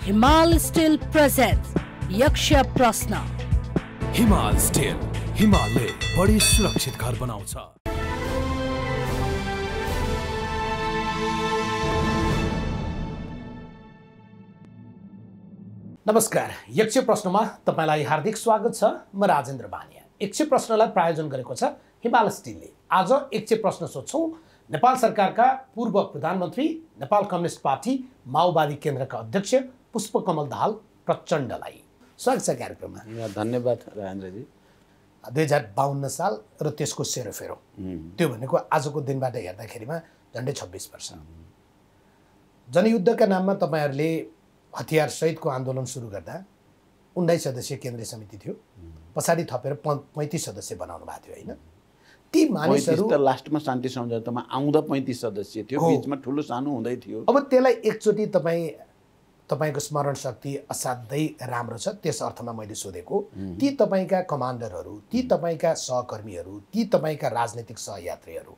हिमाल still presents यक्ष प्रश्न। हिमाल स्टिल, हिमालले बढी सुरक्षित घर बनाउँछ। नमस्कार, यक्ष प्रश्नमा तपाईलाई हार्दिक स्वागत छ। म राजेन्द्र बानिया। यक्ष प्रश्नलाई प्रायोजन गरेको छ हिमाल स्टिलले। आज यक्ष प्रश्न सोध्छौं नेपाल सरकारका पूर्व प्रधानमन्त्री, नेपाल कम्युनिस्ट पार्टी माओवादी केन्द्रका अध्यक्ष पुष्पकमल दाहाल प्रचण्डलाई। स्वागत छ कार्यक्रममा। धन्यवाद राजेन्द्रजी। 2052 साल र त्यसको सेरोफेरो, त्यो भनेको आजको दिनबाट हेर्दाखेरिमा झन्डै 26 वर्ष। जनयुद्धका नाममा तपाईहरूले हतियार सहितको आन्दोलन सुरु गर्दा 19 सदस्यीय केन्द्रीय समिति थियो, पछाडि थपेर 35 सदस्य बनाउनु भएको थियो होइन? ती मानिसहरू त लास्टमा शान्ति सम्झौतामा आउँदा 35 सदस्य थियो, बीचमा ठुलो सानो हुँदै थियो। अब त्यसलाई एकचोटि तपाईको स्मरण शक्ति असाध्यै राम्रो छ, त्यस अर्थमा मैले सोधेको। ती तपाईका कमान्डरहरू, ती तपाईका सहकर्मीहरू, ती तपाईका राजनीतिक सहयात्रीहरू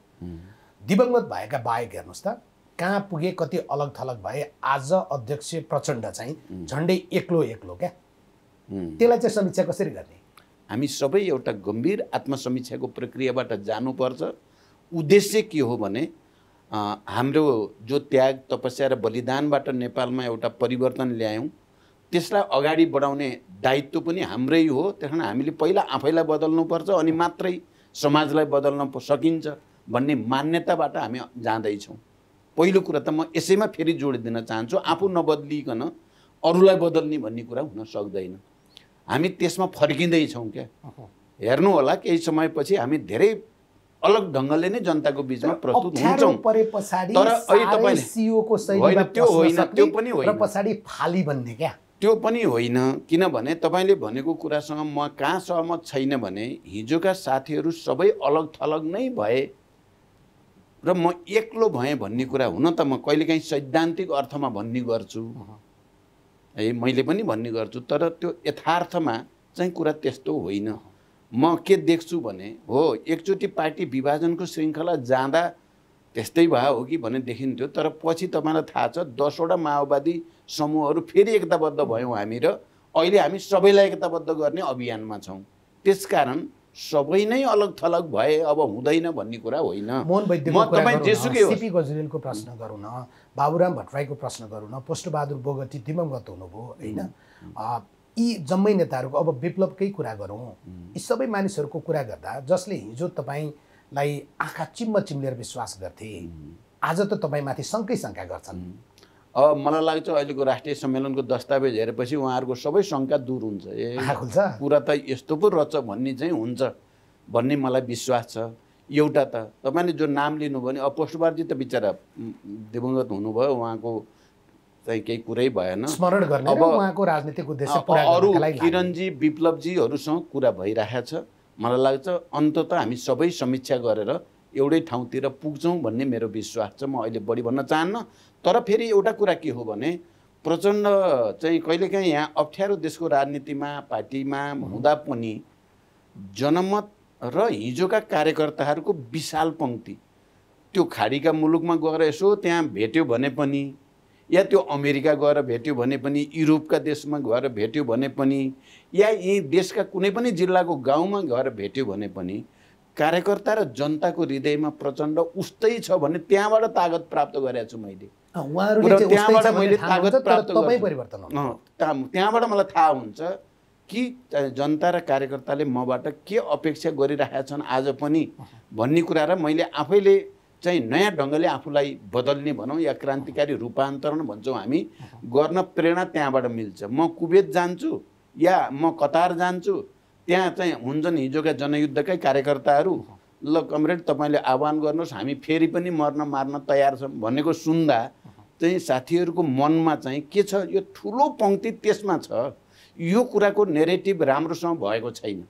दिवंगत भएका बाहेक हेर्नुहोस् त, कहाँ पुगे, कति अलग थलग भए, आज अध्यक्ष प्रचण्ड चाहिँ झन्डै एक्लो क्या। त्यसलाई चाहिँ समीक्षा कसरी गर्ने? हामी सबै एउटा गम्भीर आत्मसमीक्षाको प्रक्रियाबाट जानुपर्छ। उद्देश्य के हो भने हाम्रो जो त्याग, तपस्या र बलिदानबाट नेपालमा एउटा परिवर्तन ल्यायौँ, त्यसलाई अगाडि बढाउने दायित्व पनि हाम्रै हो। त्यसकारण हामीले पहिला आफैलाई बदल्नुपर्छ, अनि मात्रै समाजलाई बदल्न सकिन्छ भन्ने मान्यताबाट हामी जाँदैछौँ। पहिलो कुरा त म यसैमा फेरि जोड दिन चाहन्छु, आफू नबदलिकन अरूलाई बदल्ने भन्ने कुरा हुन सक्दैन। हामी त्यसमा फर्किँदैछौँ क्या। हेर्नु होला, केही समयपछि हामी धेरै अलग ढङ्गले नै जनताको बिचमा प्रस्तुत हुन्छौँ। तर अहिले तपाईले सीओको शैलीमा त्यो होइन, त्यो पनि होइन, र पछाडी फाली बन्ने क्या, त्यो पनि होइन। किनभने तपाईँले भनेको कुरासँग म कहाँ सहमत छैन भने हिजोका साथीहरू सबै अलग थलग नै भए र म एक्लो भएँ भन्ने कुरा हुन त म कहिलेकाहीँ सैद्धान्तिक अर्थमा भन्ने गर्छु है, मैले पनि भन्ने गर्छु, तर त्यो यथार्थमा चाहिँ कुरा त्यस्तो होइन। म के देख्छु भने हो, एकचोटि पार्टी विभाजनको श्रृङ्खला जाँदा त्यस्तै भयो हो कि भन्ने देखिन्थ्यो, तर पछि तपाईँलाई थाहा छ 10 वटा माओवादी समूहहरू फेरि एकताबद्ध भयौँ हामी, र अहिले हामी सबैलाई एकताबद्ध गर्ने अभियानमा छौँ। त्यसकारण सबै नै अलग थलग भए अब हुँदैन भन्ने कुरा होइन। मोहन वैद्यको कुरा गरौँ न, सीपी गजुरेलको प्रश्न गरौँ न, बाबुराम भट्टराईको प्रश्न गरौँ न, पोष्टबहादुर बोगटी दिवंगत हुनुभयो होइन? यी जम्मै नेताहरूको अब विप्लवकै कुरा गरौँ, यी सबै मानिसहरूको कुरा गर्दा जसले हिजो तपाईँलाई आँखा चिम्लेर विश्वास गर्थे, आज त तपाईँमाथि शङ्का गर्छन्। मलाई लाग्छ अहिलेको राष्ट्रिय सम्मेलनको दस्तावेज हेरेपछि उहाँहरूको सबै शङ्का दूर हुन्छ। कुरा त यस्तो पो रहेछ भन्ने चाहिँ हुन्छ भन्ने मलाई विश्वास छ। एउटा त तपाईँले जो नाम लिनुभयो भने पोष्टबहादुरजी त बिचरा दिवंगत हुनुभयो, उहाँको चाहिँ केही कुरै भएन, स्मरण गर्ने अब उहाँको राजनीतिक उद्देश्य पुरा अरू गर्नका लागि किरणजी, विप्लवजीहरूसँग कुरा भइरहेको छ। मलाई लाग्छ अन्ततः हामी सबै समीक्षा गरेर एउटै ठाउँतिर पुग्छौँ भन्ने मेरो विश्वास छ। म अहिले बढी भन्न चाहन्न, तर फेरि एउटा कुरा के हो भने प्रचण्ड चाहिँ कहिलेकाहीँ यहाँ अप्ठ्यारो देशको राजनीतिमा पार्टीमा हुँदा पनि जनमत र हिजोका कार्यकर्ताहरूको विशाल पङ्क्ति, त्यो खाडीका मुलुकमा गएर यसो त्यहाँ भेट्यो भने पनि, या त्यो अमेरिका गएर भेट्यो भने पनि, युरोपका देशमा गएर भेट्यो भने पनि, या यी देशका कुनै पनि जिल्लाको गाउँमा गएर भेट्यो भने पनि कार्यकर्ता र जनताको हृदयमा प्रचण्ड उस्तै छ भने त्यहाँबाट तागत प्राप्त गरेको छु मैले। त्यहाँबाट मैले तागत प्राप्त त्यहाँबाट मलाई थाहा हुन्छ कि जनता र कार्यकर्ताले मबाट के अपेक्षा गरिरहेका छन् आज पनि भन्ने कुरा, र मैले आफैले चाहिँ नयाँ ढङ्गले आफूलाई बदल्ने भनौँ या क्रान्तिकारी रूपान्तरण भन्छौँ हामी, गर्न प्रेरणा त्यहाँबाट मिल्छ। म कुवेत जान्छु या म कतार जान्छु, त्यहाँ चाहिँ हुन्छन् हिजोका जनयुद्धकै कार्यकर्ताहरू, ल कमरेड तपाईँले आह्वान गर्नुहोस्, हामी फेरि पनि मार्न तयार छौँ भनेको सुन्दा चाहिँ साथीहरूको मनमा चाहिँ के छ, यो ठुलो पङ्क्ति त्यसमा छ। यो कुराको नेरेटिभ राम्रोसँग भएको छैन।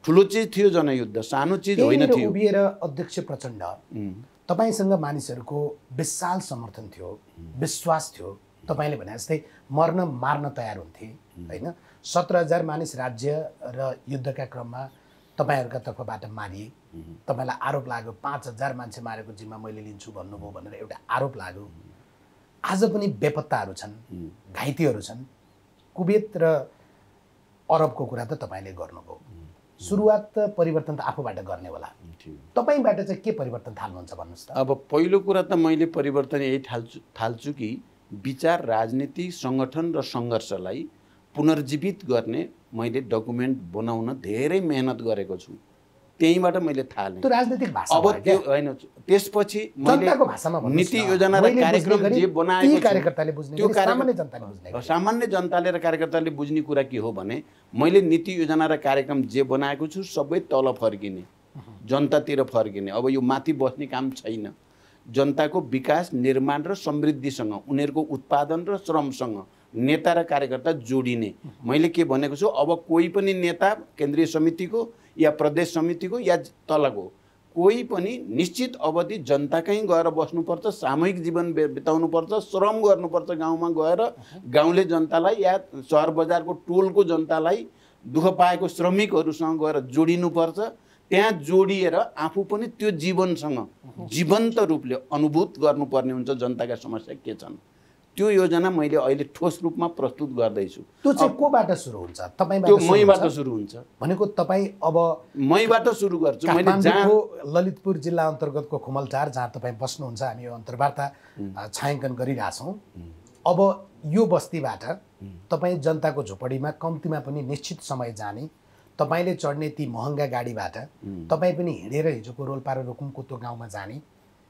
ठुलो चिज थियो जनयुद्ध, सानो चिज होइन थियो। उभिएर अध्यक्ष प्रचण्ड तपाईँसँग मानिसहरूको विशाल समर्थन थियो, विश्वास थियो। तपाईँले भने जस्तै मार्न तयार हुन्थे होइन? 17,000 मानिस राज्य र युद्धका क्रममा तपाईँहरूका तर्फबाट मारिए। तपाईँलाई आरोप लाग्यो 5,000 मान्छे मारेको जिम्मा मैले लिन्छु भन्नुभयो भनेर एउटा आरोप लाग्यो। आज पनि बेपत्ताहरू छन्, घाइतेहरू छन्। कुवेत र अरबको कुरा त तपाईँले गर्नुभयो। सुरुवात त परिवर्तन त आफूबाट गर्ने होला। तपाईँबाट चाहिँ के परिवर्तन थाल्नुहुन्छ भन्नुहोस् त। अब पहिलो कुरा त मैले परिवर्तन यही थाल्छु कि विचार, राजनीति, सङ्गठन र सङ्घर्षलाई पुनर्जीवित गर्ने मैले डकुमेन्ट बनाउन धेरै मेहनत गरेको छु। त्यहीँबाट मैले थालेँ। त्यो राजनीतिक भाषा अब त्यो होइन, त्यसपछि जनताको भाषामा नीति योजना र कार्यक्रम जे बनाएको छु कार्यकर्ताले बुझ्ने, त्यो सामान्य जनताले बुझ्ने, सामान्य जनताले र कार्यकर्ताले बुझ्ने कुरा के हो भने मैले नीति योजना र कार्यक्रम जे बनाएको छु सबै तल फर्किने, जनतातिर फर्किने। अब यो माथि बस्ने काम छैन। जनताको विकास, निर्माण र समृद्धिसँग, उनीहरूको उत्पादन र श्रमसँग नेता र कार्यकर्ता जोडिने। मैले के भनेको छु, अब कोही पनि नेता केन्द्रीय समितिको या प्रदेश समितिको या तलको कोही पनि निश्चित अवधि जनताकै गएर बस्नुपर्छ, सामूहिक जीवन बिताउनुपर्छ, श्रम गर्नुपर्छ, गाउँमा गएर गाउँले जनतालाई या सहर बजारको टोलको जनतालाई, दुःख पाएको श्रमिकहरूसँग गएर जोडिनुपर्छ। त्यहाँ जोडिएर आफू पनि त्यो जीवनसँग जीवन्त रूपले अनुभूत गर्नुपर्ने हुन्छ जनताका समस्या के छन्। त्यो योजना मैले अहिले ठोस रूपमा प्रस्तुत गर्दैछु। त्यो चाहिँ कोबाट सुरु हुन्छ? तपाईँबाट? त्यो मैबाट सुरु हुन्छ भनेको तपाईँ अब मैबाट सुरु गर्छु। मैले जहाँ ललितपुर जिल्ला अन्तर्गतको खुमलटार जहाँ तपाईँ बस्नुहुन्छ, हामी यो अन्तर्वार्ता छायाङ्कन गरिरहेछौँ। अब यो बस्तीबाट तपाईँ जनताको झोपडीमा कम्तीमा पनि निश्चित समय जाने, तपाईँले चढ्ने ती महँगा गाडीबाट तपाईँ पनि हिँडेर हिजोको रोल्पा र रुकुमको त्यो गाउँमा जाने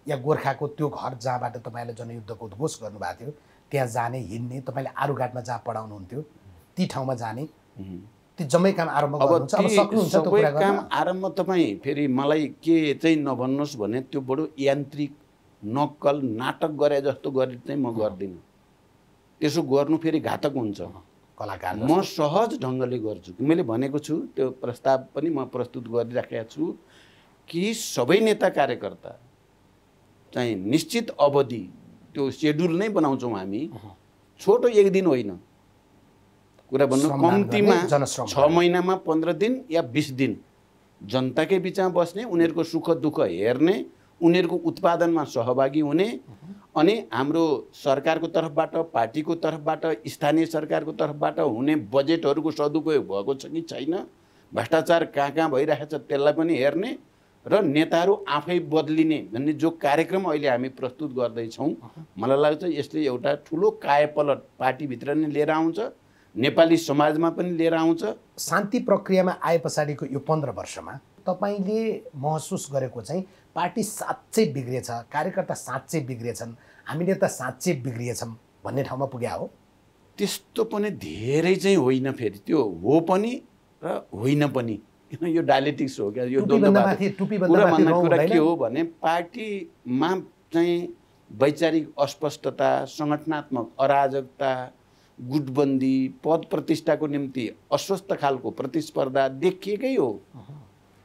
या गोर्खाको त्यो घर जहाँबाट तपाईँले जनयुद्धको उद्घोष गर्नुभएको थियो त्यहाँ जाने, हिँड्ने, तपाईँले आरुघाटमा जहाँ पढाउनुहुन्थ्यो ती ठाउँमा जाने, ती जम्मै काम आरम्भ गर्नुहुन्छ। अब सक्नुहुन्छ त्यो कुरा गर्न? काम आरम्भ तपाईँ फेरि मलाई के चाहिँ नभन्नुहोस् भने त्यो बडो यान्त्रिक नक्कल नाटक गरे जस्तो गरी चाहिँ म गर्दिनँ। त्यसो गर्नु फेरि घातक हुन्छ। कलाकार म सहज ढङ्गले गर्छु। मैले भनेको छु, त्यो प्रस्ताव पनि म प्रस्तुत गरिराखेको छु कि सबै नेता कार्यकर्ता चाहिँ निश्चित अवधि त्यो सेड्युल नै बनाउँछौँ हामी। छोटो एक दिन होइन, कुरा भन्नु कम्तीमा 6 महिनामा 15 दिन या 20 दिन जनताकै बिचमा बस्ने, उनीहरूको सुख दुःख हेर्ने, उनीहरूको उत्पादनमा सहभागी हुने, अनि हाम्रो सरकारको तर्फबाट, पार्टीको तर्फबाट, स्थानीय सरकारको तर्फबाट हुने बजेटहरूको सदुपयोग भएको छ कि छैन, भ्रष्टाचार कहाँ कहाँ भइरहेको छ त्यसलाई पनि हेर्ने र नेताहरू आफै बदलिने भन्ने जो कार्यक्रम अहिले हामी प्रस्तुत गर्दैछौँ, मलाई लाग्छ यसले एउटा ठुलो कायापलट पार्टीभित्र नै लिएर आउँछ, नेपाली समाजमा पनि लिएर आउँछ। शान्ति प्रक्रियामा आए पछाडिको यो 15 वर्षमा तपाईँले महसुस गरेको चाहिँ पार्टी साँच्चै बिग्रिएछ, कार्यकर्ता साँच्चै बिग्रिएछन्, हामी नेता साँच्चै बिग्रिएछौँ भन्ने ठाउँमा पुग्या हो? त्यस्तो पनि धेरै चाहिँ होइन, फेरि त्यो हो पनि र होइन पनि, यो डायलेक्टिक्स हो क्या। यो कुरा के हो भने पार्टीमा चाहिँ वैचारिक अस्पष्टता, सङ्गठनात्मक अराजकता, गुटबन्दी, पद प्रतिष्ठाको निम्ति अस्वस्थ खालको प्रतिस्पर्धा देखिएकै हो।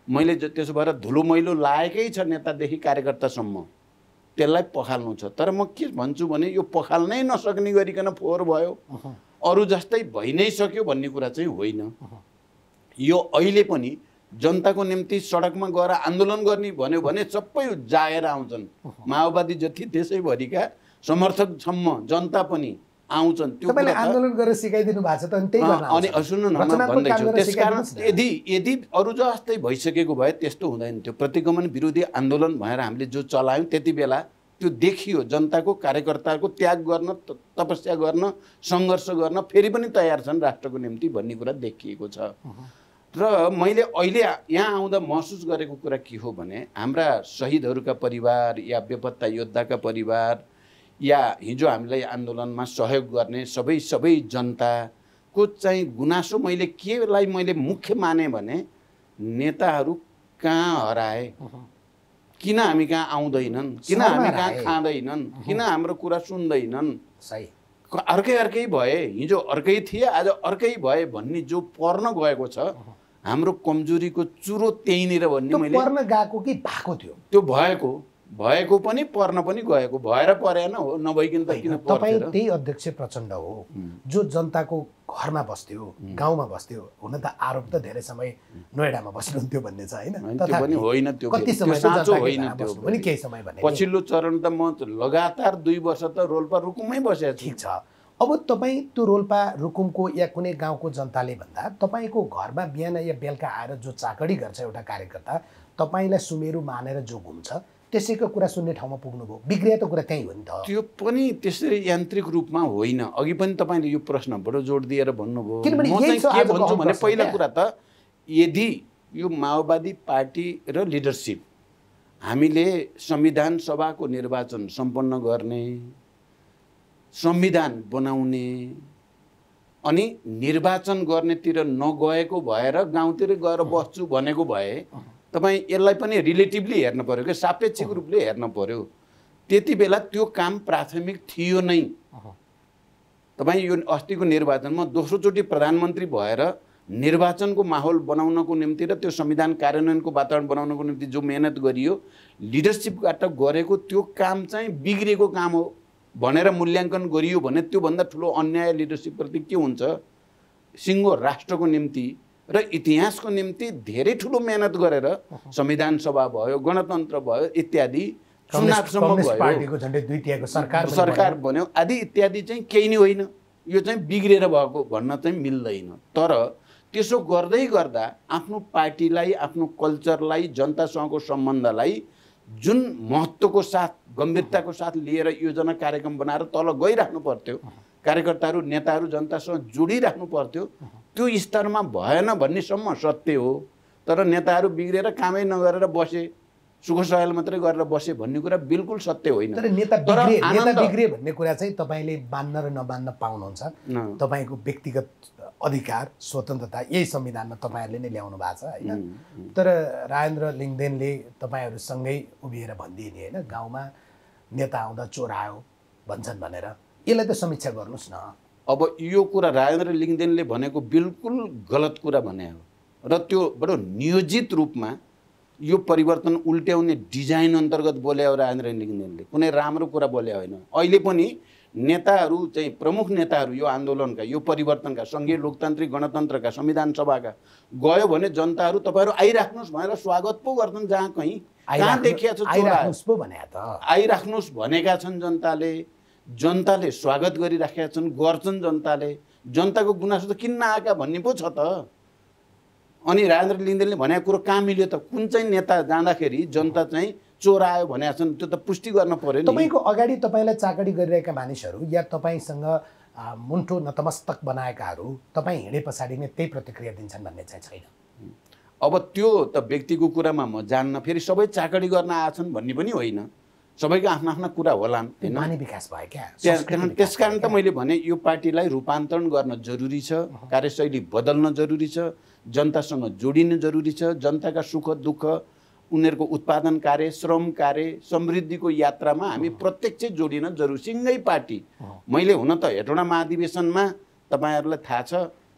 मैले त्यसो भएर धुलो मैलो लागेकै छ नेतादेखि कार्यकर्तासम्म, त्यसलाई पखाल्नु छ। तर म के भन्छु भने यो पखाल्नै नसक्ने गरिकन फोहोर भयो, अरू जस्तै भइ नै सक्यो भन्ने कुरा चाहिँ होइन। यो अहिले पनि जनताको निम्ति सडकमा गएर आन्दोलन गर्ने भन्यो भने सबै जाएर आउँछन्। माओवादी जति देशैभरिका समर्थकसम्म जनता पनि आउँछन्। त्यो आन्दोलन गरेर सिकाइदिनु भएको छ त, अनि त्यही गर्न अनि सुन्नु न, म भन्दैछु त्यसकारण यदि अरू जस्तै भइसकेको भए त्यस्तो हुँदैन थियो। प्रतिगमन विरोधी आन्दोलन भएर हामीले जो चलायौँ त्यति बेला त्यो देखियो, जनताको कार्यकर्ताको त्याग गर्न, तपस्या गर्न, सङ्घर्ष गर्न फेरि पनि तयार छन् राष्ट्रको निम्ति भन्ने कुरा देखिएको छ। र मैले अहिले यहाँ आउँदा महसुस गरेको कुरा के हो भने हाम्रा शहीदहरूका परिवार या बेपत्ता योद्धाका परिवार या हिजो हामीलाई आन्दोलनमा सहयोग गर्ने सबै जनताको चाहिँ गुनासो मैले केलाई मैले मुख्य माने भने नेताहरू कहाँ हराए, किन हामी कहाँ आउँदैनन्, किन हामी कहाँ खाँदैनन्, किन हाम्रो कुरा सुन्दैनन्, अर्कै भए, हिजो अर्कै थिए आज अर्कै भए भन्ने जो पर्न गएको छ हाम्रो कमजोरीको चुरो त्यहीँनिर भन्ने मैले पर्न गएको कि भएको थियो, त्यो भएको भएको पनि पर्न पनि गएको भएर परेन हो नभइकन त किन तपाईँ पर्थ्यो र? त्यही अध्यक्ष प्रचण्ड हो जो जनताको घरमा बस्थ्यो गाउँमा बस्थ्यो हुन त आरोप त धेरै समय नोएडामा बस्नुहुन्थ्यो भन्ने छ होइन त्यो पनि होइन त्यो कति त्यो समय साँचो होइन त्यो पनि केही समय भने पछिल्लो चरण त म लगातार 2 वर्ष त रोल्पा रुकुममै बसेको छु ठिक छ अब तपाईँ त्यो रोल्पा रुकुमको या कुनै गाउँको जनताले भन्दा तपाईँको घरमा बिहान या बेलुका आएर जो चाकडी गर्छ एउटा कार्यकर्ता तपाईँलाई सुमेरु मानेर जो घुम्छ त्यसैको कुरा सुन्ने ठाउँमा पुग्नुभयो बिग्रिया त कुरा त्यही हो नि त त्यो पनि त्यसरी यान्त्रिक रूपमा होइन अघि पनि तपाईँले यो प्रश्न बडो जोड दिएर भन्नुभयो किनभने म यही चाहिँ छ के आजको भन्छु भने प्रश्न पहिला क्या? कुरा त यदि यो माओवादी पार्टी र लिडरसिप हामीले संविधान सभाको निर्वाचन सम्पन्न गर्ने संविधान बनाउने अनि निर्वाचन गर्नेतिर नगएको भएर गाउँतिर गएर बस्छु भनेको भए तपाईँ यसलाई पनि रिलेटिभली हेर्न पर्यो क्या सापेक्षिक रूपले हेर्न पर्यो त्यति बेला त्यो काम प्राथमिक थियो नै तपाईँ यो अस्तिको निर्वाचनमा दोस्रोचोटि प्रधानमन्त्री भएर निर्वाचनको माहौल बनाउनको निम्ति र त्यो संविधान कार्यान्वयनको वातावरण बनाउनको निम्ति जो मेहनत गरियो लिडरसिपबाट गरेको त्यो काम चाहिँ बिग्रेको काम हो भनेर मूल्याङ्कन गरियो भने त्योभन्दा ठुलो अन्याय लिडरसिपप्रति के हुन्छ सिङ्गो राष्ट्रको निम्ति र इतिहासको निम्ति धेरै ठुलो मेहनत गरेर संविधान सभा भयो गणतन्त्र भयो इत्यादि चुनावसम्म भयो पार्टीको झन्डै 2/3 सरकार बन्यो आदि इत्यादि चाहिँ केही नै होइन यो चाहिँ बिग्रेर भएको भन्न चाहिँ मिल्दैन तर त्यसो गर्दै गर्दा आफ्नो पार्टीलाई आफ्नो कल्चरलाई जनतासँगको सम्बन्धलाई जुन महत्त्वको साथ गम्भीरताको साथ लिएर योजना कार्यक्रम बनाएर तल गइराख्नु पर्थ्यो कार्यकर्ताहरू नेताहरू जनतासँग जोडिराख्नु पर्थ्यो त्यो स्तरमा भएन भन्नेसम्म सत्य हो तर नेताहरू बिग्रेर कामै नगरेर बसे सुख सहायल मात्रै गरेर बसे भन्ने कुरा बिल्कुल सत्य होइन तर नेता बिग्रे भन्ने कुरा चाहिँ तपाईँले मान्न र नमान्न पाउनुहुन्छ तपाईँको व्यक्तिगत अधिकार स्वतन्त्रता यही संविधानमा तपाईँहरूले नै ल्याउनु भएको छ होइन तर राजेन्द्र लिङ्गदेनले तपाईँहरूसँगै उभिएर भनिदिए नि होइन गाउँमा नेता आउँदा चोर आयो भन्छन् भनेर यसलाई त समीक्षा गर्नुहोस् न अब यो कुरा राजेन्द्र लिङ्गदेनले भनेको बिल्कुल गलत कुरा भने हो र त्यो बडो नियोजित रूपमा यो परिवर्तन उल्ट्याउने डिजाइन अन्तर्गत बोले हो राजेन्द्र लिङ्गदेनले कुनै राम्रो कुरा बोले होइन अहिले पनि नेताहरू चाहिँ प्रमुख नेताहरू यो आन्दोलनका यो परिवर्तनका सङ्घीय लोकतान्त्रिक गणतन्त्रका संविधान सभाका गयो भने जनताहरू तपाईँहरू आइराख्नुहोस् भनेर स्वागत पो गर्छन् जहाँ कहीँ कहाँ देखिया छ आइराख्नुहोस् भनेका छन् जनताले स्वागत गरिराखेका छन् गर्छन् जनताको गुनासो त किन नआएका भन्ने पो छ त अनि राजेन्द्र लिङ्गदेनले भनेको कुरो कहाँ मिल्यो त कुन चाहिँ नेता जाँदाखेरि जनता चाहिँ चोर आयो भनेका छन् त्यो त पुष्टि गर्न पर्यो नि तपाईँको अगाडि तपाईँलाई चाकडी गरिरहेका मानिसहरू या तपाईँसँग मुन्टो नतमस्तक बनाएकाहरू तपाईँ हिँडे पछाडि नै त्यही प्रतिक्रिया दिन्छन् भन्ने चाहिँ छैन अब त्यो त व्यक्तिको कुरामा म जान्न फेरि सबै चाकडी गर्न आएछन् भन्ने पनि होइन सबैको आफ्ना आफ्ना कुरा होलान् होइन मानव विकास भयो क्या त्यसकारण त मैले भने यो पार्टीलाई रूपान्तरण गर्न जरुरी छ कार्यशैली बदल्न जरुरी छ जनतासँग जोडिन जरुरी छ जनताका सुख दुःख उनीहरूको उत्पादन कार्य श्रम कार्य समृद्धिको यात्रामा हामी प्रत्यक्ष जोडिन जरुरी सिङ्गै पार्टी मैले हुन त हेटौँडा महाधिवेशनमा तपाईँहरूलाई थाहा छ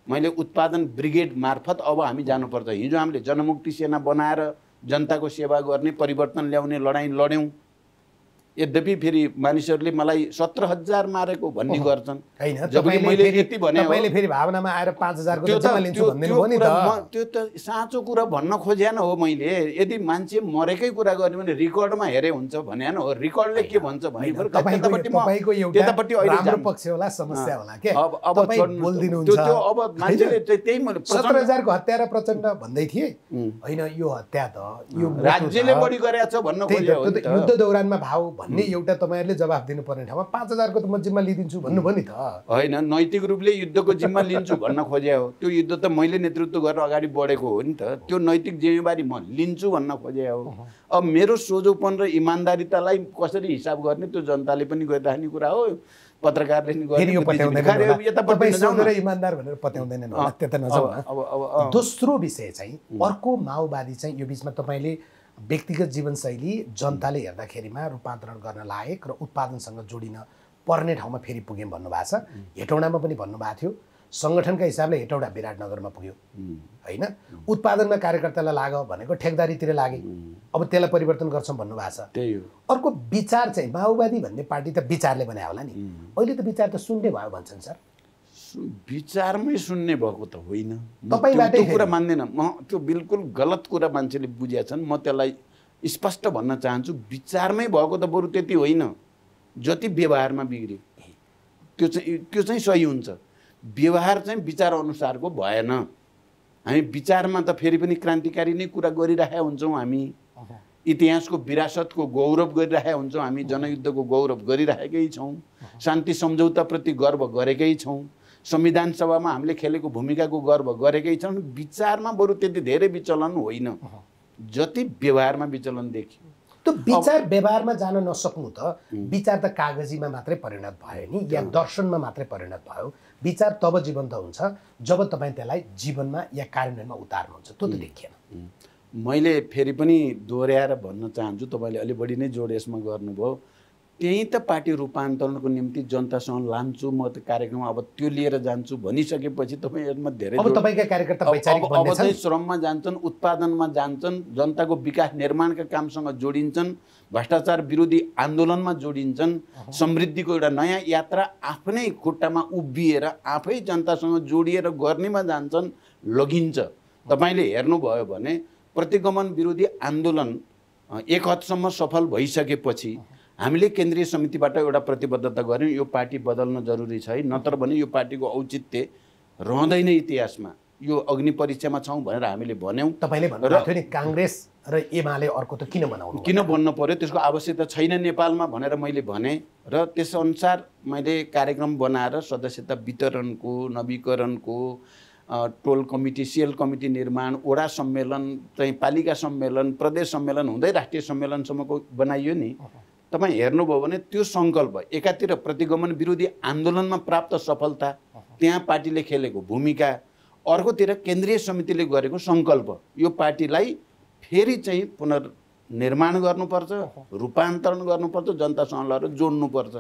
मैले उत्पादन ब्रिगेड मार्फत अब हामी जानुपर्छ हिजो हामीले जनमुक्ति सेना बनाएर जनताको सेवा गर्ने परिवर्तन ल्याउने लडाइँ लड्यौँ यद्यपि फेरि मानिसहरूले मलाई 17,000 मारेको भन्ने गर्छन् जबकि मैले यति भने तपाईँले फेरि भावनामा आएर 5,000 को जम्मा लिन्छु भन्ने हो नि त त्यो त साँचो कुरा भन्न खोजेन हो मैले यदि मान्छे मरेकै कुरा गर्ने भने रेकर्डमा हेरे हुन्छ भनेन हो रेकर्डले के भन्छ भने तपाईको एउटा राम्रो पक्ष होला समस्या होला के अब बोल्दिनुहुन्छ त्यो अब मान्छेले त्यही मैले 17,000 को हत्या र प्रचण्ड भन्दै थिए हैन यो हत्या त यो राज्यले बढी गरेछ भन्न खोज्यो हो युद्ध दौरानमा भाव भन्ने एउटा तपाईहरुले जवाफ दिनुपर्ने ठाउँमा 5,000 को त म जिम्मा लिदिन्छु भन्नु भयो नि त हैन नैतिक रूपले युद्धको जिम्मा लिन्छु भन्न खोजे हो त्यो युद्ध त मैले नेतृत्व गरेर अगाडि बढेको हो नि त त्यो नैतिक जिम्मेवारी म लिन्छु भन्न खोजे हो अब मेरो सोझोपन र इमानदारीतालाई कसरी हिसाब गर्ने त्यो जनताले पनि गरिराख्ने कुरा हो पत्रकारले नि गर्ने तपाई सोझो र इमानदार भनेर पत्याउँदैनन् होला त्यता नजाऊ अब दोस्रो विषय चाहिँ अर्को माओवादी चाहिँ यो बीचमा तपाईले व्यक्तिगत जीवनशैली जनताले हेर्दाखेरिमा रूपान्तरण गर्न लायक र उत्पादनसँग जोडिन पर्ने ठाउँमा फेरि पुग्यौँ भन्नुभएको छ हेटौँडामा पनि भन्नुभएको थियो सङ्गठनका हिसाबले हेटौँडा विराटनगरमा पुग्यो होइन उत्पादनमा कार्यकर्तालाई लाग भनेको ठेकदारीतिर लागे अब त्यसलाई परिवर्तन गर्छौँ भन्नुभएको छ त्यही हो अर्को विचार चाहिँ माओवादी भन्ने पार्टी त विचारले बनायो होला नि अहिले त विचार त सुन्ने भयो भन्छन् सर विचारमै सुन्ने भएको त होइन तपाईबाटै त्यो कुरा मान्दैन म त्यो बिल्कुल गलत कुरा मान्छेले बुझेका छन् म त्यसलाई स्पष्ट भन्न चाहन्छु विचारमै भएको त बरु त्यति होइन जति व्यवहारमा बिग्रियो त्यो चाहिँ सही हुन्छ व्यवहार चाहिँ विचार अनुसारको भएन हामी विचारमा त फेरि पनि क्रान्तिकारी नै कुरा गरिरहेका हुन्छौँ हामी इतिहासको विरासतको गौरव गरिरहेका हुन्छौँ हामी जनयुद्धको गौरव गरिरहेकै छौँ शान्ति सम्झौताप्रति गर्व गरेकै छौँ संविधान सभामा हामीले खेलेको भूमिकाको गर्व गरेकै छौँ विचारमा बरु त्यति धेरै विचलन होइन जति व्यवहारमा विचलन देखियो त्यो विचार व्यवहारमा जान नसक्नु त विचार त कागजीमा मात्रै परिणत भयो नि या दर्शनमा मात्रै परिणत भयो विचार तब जीवन्त हुन्छ जब तपाईँ त्यसलाई जीवनमा या कार्यान्वयनमा उतार्नुहुन्छ त्यो त देखिएन मैले फेरि पनि दोहोऱ्याएर भन्न चाहन्छु तपाईँले अलि बढी नै जोड यसमा गर्नुभयो त्यही त पार्टी रूपान्तरणको निम्ति जनतासँग लान्छु म त कार्यक्रम अब त्यो लिएर जान्छु भनिसकेपछि तपाईँ यसमा धेरै अब तपाईँका कार्यकर्ता वैचारिक अब चाहिँ श्रममा जान्छन् उत्पादनमा जान्छन् जनताको विकास निर्माणका कामसँग जोडिन्छन् भ्रष्टाचार विरोधी आन्दोलनमा जोडिन्छन् समृद्धिको एउटा नयाँ यात्रा आफ्नै खुट्टामा उभिएर आफै जनतासँग जोडिएर गर्नेमा जान्छन् लगिन्छ तपाईँले हेर्नुभयो भने प्रतिगमन विरोधी आन्दोलन एक हदसम्म सफल भइसकेपछि हामीले केन्द्रीय समितिबाट एउटा प्रतिबद्धता गऱ्यौँ यो पार्टी बदल्न जरुरी छ है नत्र भने यो पार्टीको औचित्य रहँदैन इतिहासमा यो अग्नि परीक्षामा छौँ भनेर हामीले भन्यौँ तपाईँले भन्नुभएको थियो नि काङ्ग्रेस र एमाले अर्को त किन बनाउनु किन बन्न पर्यो त्यसको आवश्यकता छैन नेपालमा भनेर मैले भने र त्यसअनुसार मैले कार्यक्रम बनाएर सदस्यता वितरणको नवीकरणको टोल कमिटी सेल कमिटी निर्माण वडा सम्मेलन चाहिँ पालिका सम्मेलन प्रदेश सम्मेलन हुँदै राष्ट्रिय सम्मेलनसम्मको बनाइयो नि तपाईँ हेर्नुभयो भने त्यो सङ्कल्प एकातिर प्रतिगमन विरोधी आन्दोलनमा प्राप्त सफलता त्यहाँ पार्टीले खेलेको भूमिका अर्कोतिर केन्द्रीय समितिले गरेको सङ्कल्प यो पार्टीलाई फेरि चाहिँ पुनर्निर्माण गर्नुपर्छ रूपान्तरण गर्नुपर्छ जनतासँग लगेर जोड्नुपर्छ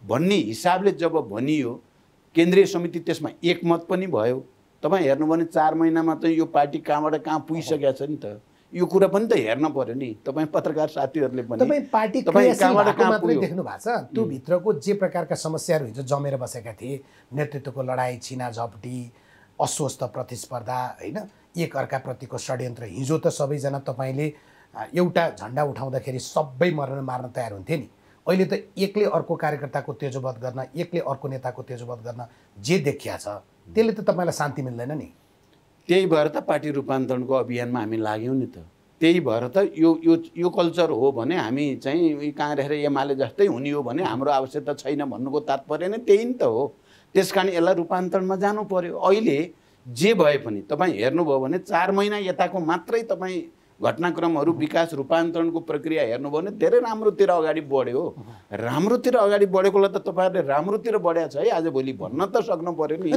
भन्ने हिसाबले जब भनियो केन्द्रीय समिति त्यसमा एकमत पनि भयो तपाईँ हेर्नु भने 4 महिनामा चाहिँ यो पार्टी कहाँबाट कहाँ पुगिसकेको छ नि त यो कुरा पनि त हेर्न पर्यो नि तपाईँ पत्रकार साथीहरूले पनि तपाईँ पार्टी कहाँबाट कहाँ पुग्यो देख्नु भएको छ त्यो भित्रको जे प्रकारका समस्याहरू हिजो जमेर बसेका थिए नेतृत्वको लडाईँ छिनाझपटी अस्वस्थ प्रतिस्पर्धा होइन एक अर्काप्रतिको षड्यन्त्र हिजो त सबैजना तपाईँले एउटा झन्डा उठाउँदाखेरि सबै मार्न तयार हुन्थे नि अहिले त एकले अर्को कार्यकर्ताको तेजोवध गर्न एकले अर्को नेताको तेजोवध गर्न जे देखिया छ त्यसले त तपाईँलाई शान्ति मिल्दैन नि त्यही भएर त पार्टी रूपान्तरणको अभियानमा हामी लाग्यौँ नि त त्यही भएर त यो कल्चर हो भने हामी चाहिँ काङ्ग्रेस र एमाले जस्तै हुने हो भने हाम्रो आवश्यकता छैन भन्नुको तात्पर्य नै त्यही नि त हो त्यसकारण यसलाई रूपान्तरणमा जानु पर्यो अहिले जे भए पनि तपाईँ हेर्नुभयो भने 4 महिना यताको मात्रै तपाईँ घटनाक्रमहरू विकास रूपान्तरणको प्रक्रिया हेर्नुभयो भने धेरै राम्रोतिर अगाडि बढ्यो राम्रोतिर अगाडि बढेकोलाई त तपाईँहरूले राम्रोतिर बढ्या छ है आजभोलि भन्न त सक्नु पर्यो नि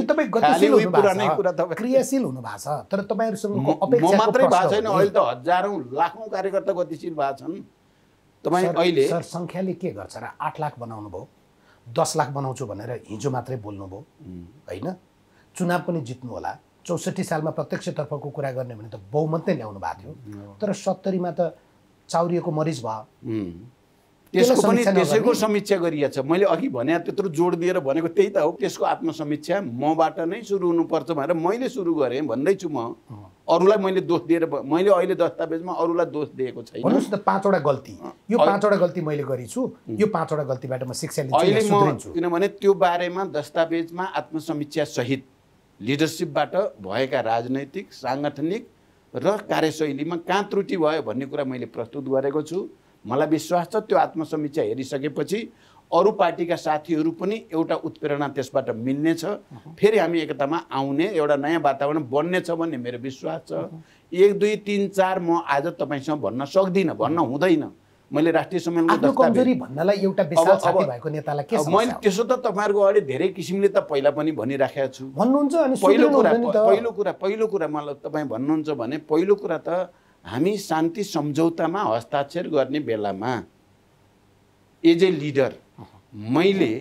क्रियाशील हुनु भएको छ तर तपाईँहरूसँग म मात्रै भएको छैन अहिले त हजारौँ लाखौँ कार्यकर्ता गतिशील भएको छन् तपाईँ अहिले सर सङ्ख्याले के गर्छ र 8 लाख बनाउनु भयो 10 लाख बनाउँछु भनेर हिजो मात्रै बोल्नुभयो होइन चुनाव पनि जित्नु होला 64 सालमा प्रत्यक्षतर्फको कुरा गर्ने भने त बहुमत नै ल्याउनु भएको थियो तर 70 मा त चाउरिएको मरिज भयो त्यसको समीक्षा गरिएको छ मैले अघि भने त्यत्रो जोड दिएर भनेको त्यही त हो त्यसको आत्मसमीक्षा मबाट नै सुरु हुनुपर्छ भनेर मैले सुरु गरेँ भन्दैछु म अरूलाई मैले दोष दिएर मैले अहिले दस्तावेजमा अरूलाई दोष दिएको छैन भन्नुस् त 5 वटा गल्ती यो 5 वटा गल्ती मैले गरिछु यो 5 वटा गल्तीबाट म शिक्षा लिन्छु किनभने त्यो बारेमा दस्तावेजमा आत्मसमीक्षा सहित लिडरसिपबाट भएका राजनैतिक सांगठनिक र कार्यशैलीमा कहाँ त्रुटि भयो भन्ने कुरा मैले प्रस्तुत गरेको छु मलाई विश्वास छ त्यो आत्मसमीक्षा हेरिसकेपछि अरू पार्टीका साथीहरू पनि एउटा उत्प्रेरणा त्यसबाट मिल्नेछ फेरि हामी एकतामा आउने एउटा नयाँ वातावरण बन्नेछ भन्ने मेरो विश्वास छ 1 2 3 4 म आज तपाईसँग भन्न सक्दिनँ भन्न हुँदैन मैले राष्ट्रिय सम्मेलनको कमजोरी भन्नलाई एउटा विशाल छाती भएको नेतालाई के समस्या मैले त्यसो त तपाईहरुको अगाडि धेरै किसिमले त पहिला पनि भनिराखेको छु भन्नुहुन्छ अनि पहिलो कुरा मलाई तपाई भन्नुहुन्छ भने पहिलो कुरा त हामी शान्ति सम्झौतामा हस्ताक्षर गर्ने बेलामा एज ए लिडर मैले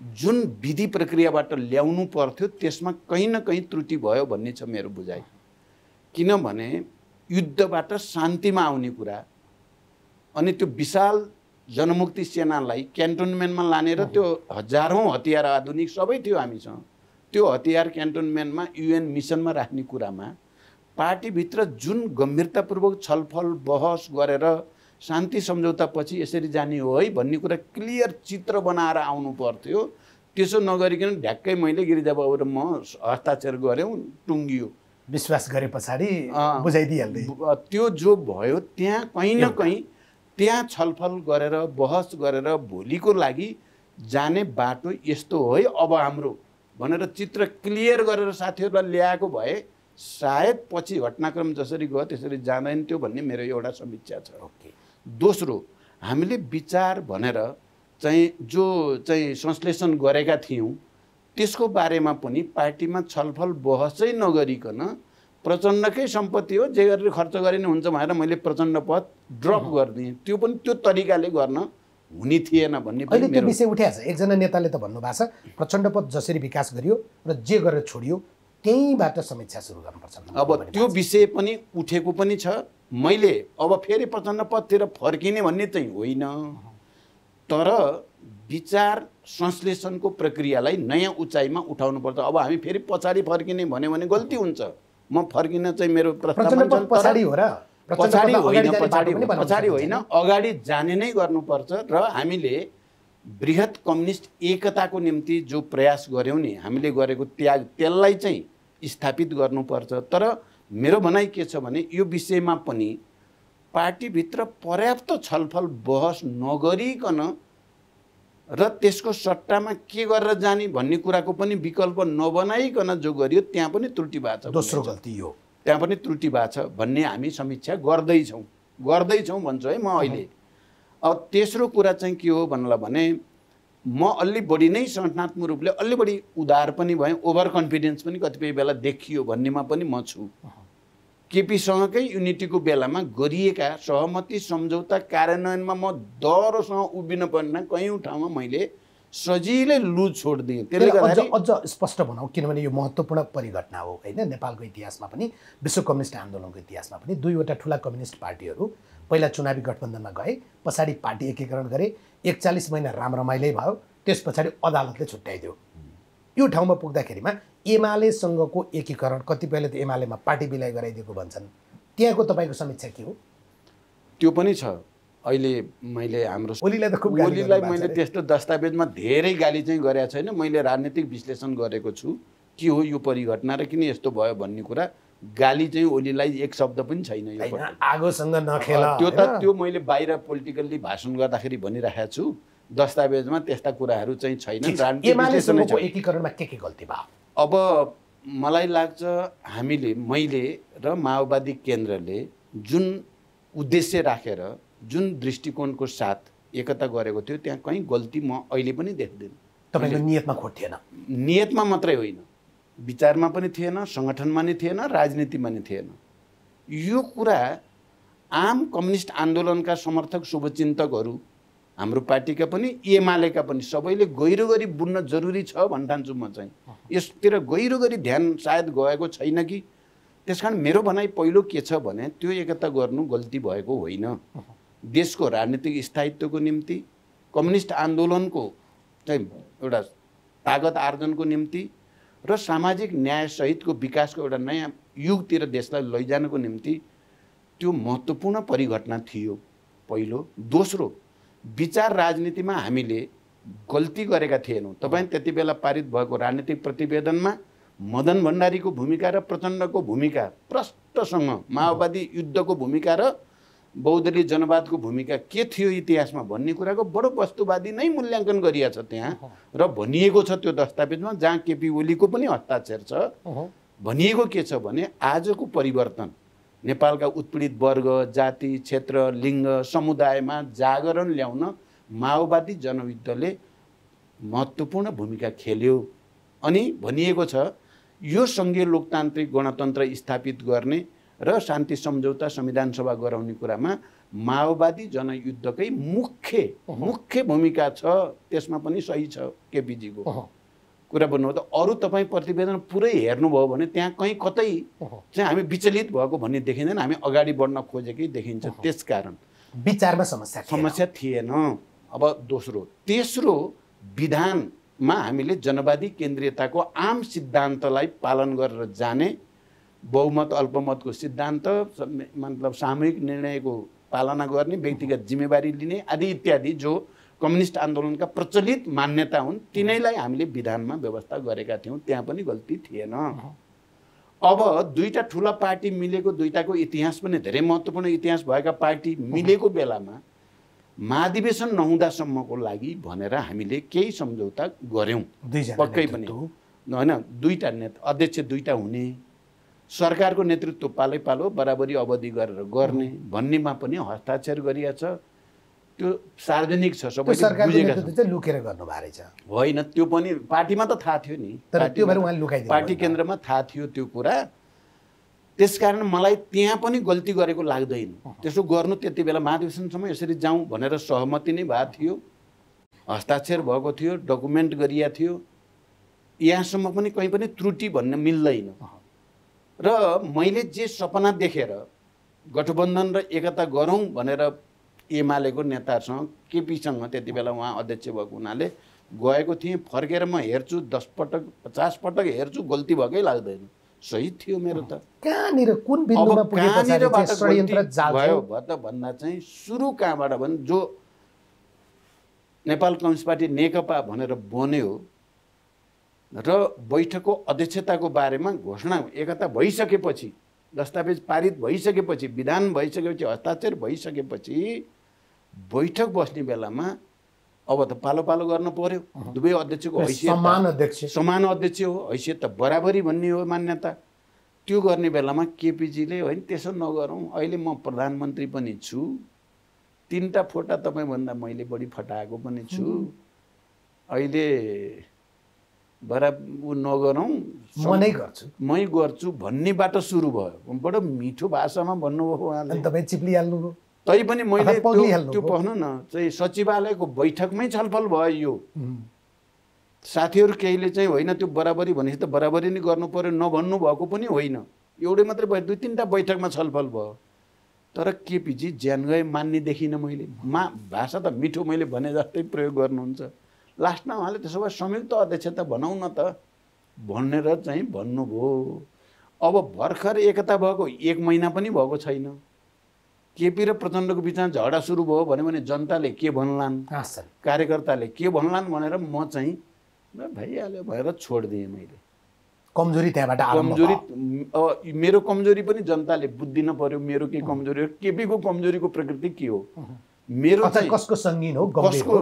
जुन विधि प्रक्रियाबाट ल्याउनु पर्थ्यो त्यसमा कहीँ न कहीँ त्रुटि भयो भन्ने छ मेरो बुझाइ। किनभने युद्धबाट शान्तिमा आउने कुरा अनि त्यो विशाल जनमुक्ति सेनालाई क्यान्टोनमेन्टमा लाने र त्यो हजारौँ हतियार आधुनिक सबै थियो हामीसँग, त्यो हतियार क्यान्टोनमेन्टमा युएन मिसनमा राख्ने कुरामा पार्टीभित्र जुन गम्भीरतापूर्वक छलफल बहस गरेर शान्ति सम्झौतापछि यसरी जाने हो है भन्ने कुरा क्लियर चित्र बनाएर आउनु पर्थ्यो। त्यसो नगरिकन ढ्याक्कै मैले गिरिजाबाबु र म हस्ताक्षर गऱ्यौँ, टुङ्गियो। विश्वास गरे पछाडि बुझाइदिइहाल्दै त्यो जो भयो त्यहाँ कहीँ न कहीँ त्यहाँ छलफल गरेर बहस गरेर भोलिको लागि जाने बाटो यस्तो हो है अब हाम्रो भनेर चित्र क्लियर गरेर साथीहरूलाई ल्याएको भए सायद पछि घटनाक्रम जसरी गयो त्यसरी जाँदैन थियो भन्ने मेरो एउटा समीक्षा छ। दोस्रो, हामीले विचार भनेर चाहिँ जो चाहिँ संश्लेषण गरेका थियौँ त्यसको बारेमा पनि पार्टीमा छलफल बहसै नगरिकन प्रचण्डकै सम्पत्ति हो जे गरेर खर्च गरिने हुन्छ भनेर मैले प्रचण्ड पद ड्रप गरिदिएँ। त्यो पनि त्यो तरिकाले गर्न हुने थिएन भन्ने पनि अहिले त्यो विषय उठेको छ। एकजना नेताले त भन्नुभएको छ प्रचण्ड पद जसरी विकास गरियो र जे गरेर छोडियो त्यहीँबाट समीक्षा सुरु गर्नुपर्छ। अब त्यो विषय पनि उठेको पनि छ। मैले अब फेरि प्रचण्ड पदतिर फर्किने भन्ने चाहिँ होइन, तर विचार संश्लेषणको प्रक्रियालाई नयाँ उचाइमा उठाउनुपर्छ। अब हामी फेरि पछाडि फर्किने भन्यो भने गल्ती हुन्छ। म फर्किन चाहिँ मेरो प्रस्ताव पछाडि हो र पछाडि होइन, अगाडि जाने नै गर्नुपर्छ। र हामीले बृहत कम्युनिस्ट एकताको निम्ति जो प्रयास गऱ्यौँ नि, हामीले गरेको त्याग त्यसलाई चाहिँ स्थापित गर्नुपर्छ। तर मेरो भनाइ के छ भने यो विषयमा पनि पार्टीभित्र पर्याप्त छलफल बहस नगरिकन र त्यसको सट्टामा के गरेर जाने भन्ने कुराको पनि विकल्प नबनाइकन जो गरियो त्यहाँ पनि त्रुटि भएको छ। दोस्रो गल्ती यो त्यहाँ पनि त्रुटि भएको छ भन्ने हामी समीक्षा गर्दैछौँ भन्छु है म अहिले। अब तेस्रो कुरा चाहिँ के हो भन्नलाई भने म अलि बढी नै संगठनात्मक रूपले अलि बढी उदार पनि भएँ, ओभर कन्फिडेन्स पनि कतिपय बेला देखियो भन्नेमा पनि म छु। केपीसँगकै युनिटीको बेलामा गरिएका सहमति सम्झौता कार्यान्वयनमा म डरसँग उभिन पर्ने कयौँ ठाउँमा मैले सजिलै लुज छोडिदिएँ। त्यसले गर्दाखेरि अझ स्पष्ट भनौँ, किनभने यो महत्त्वपूर्ण परिघटना हो होइन। नेपालको इतिहासमा पनि विश्व कम्युनिस्ट आन्दोलनको इतिहासमा पनि दुईवटा ठुला कम्युनिस्ट पार्टीहरू पहिला चुनावी गठबन्धनमा गए, पछाडि पार्टी एकीकरण गरे, 41 महिना राम रमाइलै भयो, त्यस पछाडि अदालतले छुट्याइदियो। यो ठाउँमा पुग्दाखेरिमा एमालेसँगको एकीकरण, कतिपयले त एमालेमा पार्टी विलय गराइदिएको भन्छन्, त्यहाँको तपाईँको समीक्षा के हो? त्यो पनि छ। अहिले मैले हाम्रो ओलीलाई त खुब ओलीलाई मैले त्यस्तो दस्तावेजमा धेरै गाली चाहिँ गरेको छैन। मैले राजनीतिक विश्लेषण गरेको छु के हो यो परिघटना र किन यस्तो भयो भन्ने कुरा। गाली चाहिँ ओलीलाई एक शब्द पनि छैन। यो आगोसँग नखेल त्यो मैले बाहिर पोलिटिकल्ली भाषण गर्दाखेरि भनिरहेको छु। दस्तावेजमा त्यस्ता कुराहरू चाहिँ छैनन्। एमालेसँगको एकीकरणमा के गल्ती भयो? अब मलाई लाग्छ मैले र माओवादी केन्द्रले जुन उद्देश्य राखेर जुन दृष्टिकोणको साथ एकता गरेको थियो त्यहाँ कहीँ गल्ती म अहिले पनि देख्दिनँ। तपाईँको नियतमा खोट थिएन? नियतमा मात्रै होइन, विचारमा पनि थिएन, सङ्गठनमा नि थिएन, राजनीतिमा नि थिएन। यो कुरा आम कम्युनिस्ट आन्दोलनका समर्थक शुभचिन्तकहरू, हाम्रो पार्टीका पनि एमालेका पनि सबैले गहिरो गरी बुझ्न जरुरी छ भन्ठान्छु म चाहिँ। यसतिर गहिरो गरी ध्यान सायद गएको छैन कि। त्यसकारण मेरो भनाइ पहिलो के छ भने त्यो एकता गर्नु गल्ती भएको होइन। देशको राजनीतिक स्थायित्वको निम्ति, कम्युनिस्ट आन्दोलनको चाहिँ एउटा तागत आर्जनको निम्ति र सामाजिक न्यायसहितको विकासको एउटा नयाँ युगतिर देशलाई लैजानको निम्ति त्यो महत्त्वपूर्ण परिघटना थियो पहिलो। दोस्रो, विचार राजनीतिमा हामीले गल्ती गरेका थिएनौँ। तपाईँ त्यति बेला पारित भएको राजनीतिक प्रतिवेदनमा मदन भण्डारीको भूमिका र प्रचण्डको भूमिका प्रष्टसँग, माओवादी युद्धको भूमिका र बहुदलीय जनवादको भूमिका के थियो इतिहासमा भन्ने कुराको बडो वस्तुवादी नै मूल्याङ्कन गरिएको छ त्यहाँ। र भनिएको छ त्यो दस्तावेजमा, जहाँ केपी ओलीको पनि हस्ताक्षर छ। भनिएको के छ भने आजको परिवर्तन नेपालका उत्पीडित वर्ग, जाति, क्षेत्र, लिङ्ग, समुदायमा जागरण ल्याउन माओवादी जनयुद्धले महत्त्वपूर्ण भूमिका खेल्यो। अनि भनिएको छ यो सङ्घीय लोकतान्त्रिक गणतन्त्र स्थापित गर्ने र शान्ति सम्झौता संविधान सभा गराउने कुरामा माओवादी जनयुद्धकै मुख्य भूमिका छ, त्यसमा पनि सही छ केपीजीको कुरा भन्नु हो त। अरू तपाईँ प्रतिवेदन पुरै हेर्नुभयो भने त्यहाँ कहीँ कतै चाहिँ हामी विचलित भएको भन्ने देखिँदैन, हामी अगाडि बढ्न खोजेकै देखिन्छ। त्यसकारण विचारमा समस्या थिएन। अब तेस्रो विधानमा हामीले जनवादी केन्द्रीयताको आम सिद्धान्तलाई पालन गरेर जाने, बहुमत अल्पमतको सिद्धान्त, मतलब सामूहिक निर्णयको पालना गर्ने, व्यक्तिगत जिम्मेवारी लिने आदि इत्यादि जो कम्युनिस्ट आन्दोलनका प्रचलित मान्यता हुन् तिनैलाई हामीले विधानमा व्यवस्था गरेका थियौँ। त्यहाँ पनि गल्ती थिएन। अब दुईटा ठुला पार्टी मिलेको, दुईटाको इतिहास पनि धेरै महत्त्वपूर्ण इतिहास भएका पार्टी मिलेको बेलामा महाधिवेशन नहुँदासम्मको लागि भनेर हामीले केही सम्झौता गऱ्यौँ। पक्कै पनि होइन, दुईटा अध्यक्ष दुईटा हुने, सरकारको नेतृत्व पालै पालो बराबरी अवधि गरेर गर्ने भन्नेमा पनि हस्ताक्षर गरिया छ। त्यो सार्वजनिक छ, सबैले बुझेका छन्। लुकेर गर्नुभएको रहेछ होइन, त्यो पनि पार्टीमा त थाहा थियो नि, पार्टी केन्द्रमा थाहा थियो त्यो कुरा। त्यसकारण मलाई त्यहाँ पनि गल्ती गरेको लाग्दैन। त्यसो गर्नु त्यति बेला महाधिवेशनसम्म यसरी जाउँ भनेर सहमति नै भएको थियो, हस्ताक्षर भएको थियो, डकुमेन्ट गरिया थियो। यहाँसम्म पनि कहीँ पनि त्रुटि भन्न मिल्दैन। र मैले जे सपना देखेर गठबन्धन र एकता गरौँ भनेर एमालेको नेतासँग केपीसँग त्यति बेला उहाँ अध्यक्ष भएको हुनाले गएको थिएँ, फर्केर म हेर्छु 10 पटक 50 पटक हेर्छु, गल्ती भएकै लाग्दैन। सही थियो मेरो त। कहाँनिर कुन बिन्दुमा पुगेपछि षड्यन्त्र भयो भन्दा चाहिँ सुरु कहाँबाट भने जो नेपाल कम्युनिस्ट पार्टी नेकपा भनेर बन्यो र बैठकको अध्यक्षताको बारेमा घोषणा एकता भइसकेपछि, दस्तावेज पारित भइसकेपछि, विधान भइसकेपछि, हस्ताक्षर भइसकेपछि बैठक बस्ने बेलामा अब त पालो पालो गर्नु पर्यो। दुवै अध्यक्षको हैसियत समान अध्यक्ष हो, हैसियत त बराबरी भन्ने हो मान्यता। त्यो गर्ने बेलामा केपीजीले होइन त्यसो नगरौँ, अहिले म प्रधानमन्त्री पनि छु, 3टा फोटा तपाईँभन्दा मैले बढी फटाएको पनि छु, अहिले बराबर नगरौँ, मै गर्छु भन्नेबाट सुरु भयो। बडो मिठो भाषामा भन्नुभयो उहाँले, तपाईँ चिप्लिहाल्नुभयो। तै पनि मैले त्यो भन्नु न चाहिँ सचिवालयको बैठकमै छलफल भयो। यो साथीहरू केहीले चाहिँ होइन त्यो बराबरी भनेपछि त बराबरी नै गर्नु पर्यो नभन्नु भएको पनि होइन, एउटै मात्रै भयो, 2-3टा बैठकमा छलफल भयो। तर केपीजी ज्यान गए मान्ने देखिनँ मैले। भाषा त मिठो मैले भने जस्तै प्रयोग गर्नुहुन्छ। लास्टमा उहाँले त्यसो भए संयुक्त अध्यक्षता बनाउँ न त भनेर चाहिँ भन्नुभयो। अब भर्खर एकता भएको 1 महिना पनि भएको छैन, केपी र प्रचण्डको बिचमा झगडा सुरु भयो भने जनताले के भन्लान्, कार्यकर्ताले के भन्लान् भनेर म चाहिँ भइहाल्यो भनेर छोडिदिएँ मैले। कमजोरी त्यहाँबाट कमजोरी, अब मेरो कमजोरी पनि जनताले बुझ्दिन पर्यो। मेरो के कमजोरी हो, केपीको कमजोरीको प्रकृति के हो, मेरो चाहिँ कसको सङ्गीन हो, कसको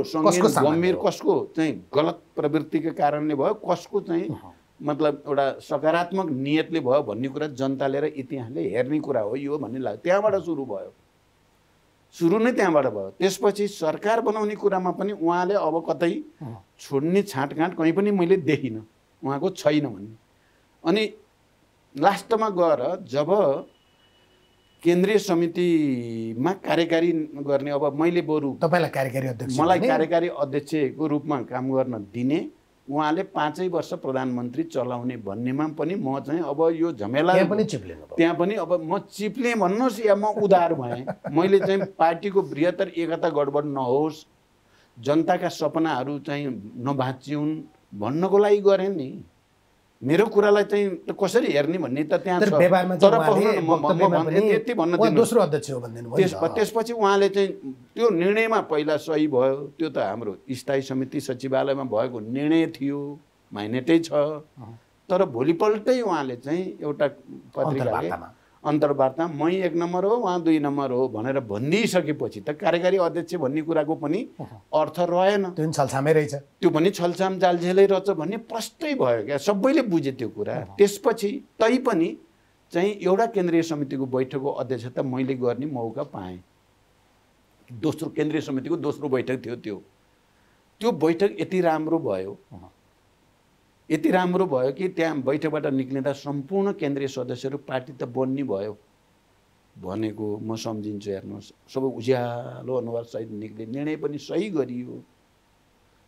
गम्भीर, कसको चाहिँ गलत प्रवृत्तिको कारणले भयो, कसको चाहिँ मतलब एउटा सकारात्मक नियतले भयो भन्ने कुरा जनताले र इतिहासले हेर्ने कुरा हो यो भन्ने लाग्यो। त्यहाँबाट सुरु भयो, सुरु नै त्यहाँबाट भयो। त्यसपछि सरकार बनाउने कुरामा पनि उहाँले अब कतै छोड्ने छाँटकाँट कहीँ पनि मैले देखिनँ उहाँको छैन भन्ने। अनि लास्टमा गएर जब केन्द्रीय समितिमा कार्यकारी गर्ने, अब मैले बरु तपाईलाई कार्यकारी अध्यक्ष, मलाई कार्यकारी अध्यक्षको रूपमा काम गर्न दिने, उहाँले 5 वर्ष प्रधानमन्त्री चलाउने भन्नेमा पनि म चाहिँ अब यो झमेला त्यहाँ पनि अब म चिप्लेँ भन्नुहोस् या म उदार भएँ। मैले चाहिँ पार्टीको बृहत्तर एकता गडबड नहोस्, जनताका सपनाहरू चाहिँ नभाँचिउन् भन्नको लागि गरेँ नि। मेरो कुरालाई चाहिँ कसरी हेर्ने भन्ने त त्यहाँ छ। तर त्यति भन्न दोस्रो अध्यक्ष हो भन्ने। त्यसपछि उहाँले चाहिँ त्यो निर्णयमा पहिला सही भयो, त्यो त हाम्रो स्थायी समिति सचिवालयमा भएको निर्णय थियो, माइनेटै छ। तर भोलिपल्टै उहाँले चाहिँ एउटा पत्रिकाले अन्तर्वार्ता मै 1 नम्बर हो उहाँ 2 नम्बर हो भनेर भनिदिइसकेपछि त कार्यकारी अध्यक्ष भन्ने कुराको पनि अर्थ रहेन। त्यो छलछामै रहेछ, त्यो पनि छलछाम जालझेलै रहेछ भन्ने प्रष्टै भयो क्या, सबैले बुझे त्यो कुरा। त्यसपछि तै पनि चाहिँ एउटा केन्द्रीय समितिको बैठकको अध्यक्षता मैले गर्ने मौका पाएँ। दोस्रो केन्द्रीय समितिको दोस्रो बैठक थियो त्यो बैठक यति राम्रो भयो, यति राम्रो भयो कि त्यहाँ बैठकबाट निक्लिँदा सम्पूर्ण केन्द्रीय सदस्यहरू पार्टी त बन्ने भयो। भनेको म सम्झिन्छु। हेर्नुहोस्, सबै उज्यालो अनुहारसहित निक्ले, निर्णय पनि सही गरियो।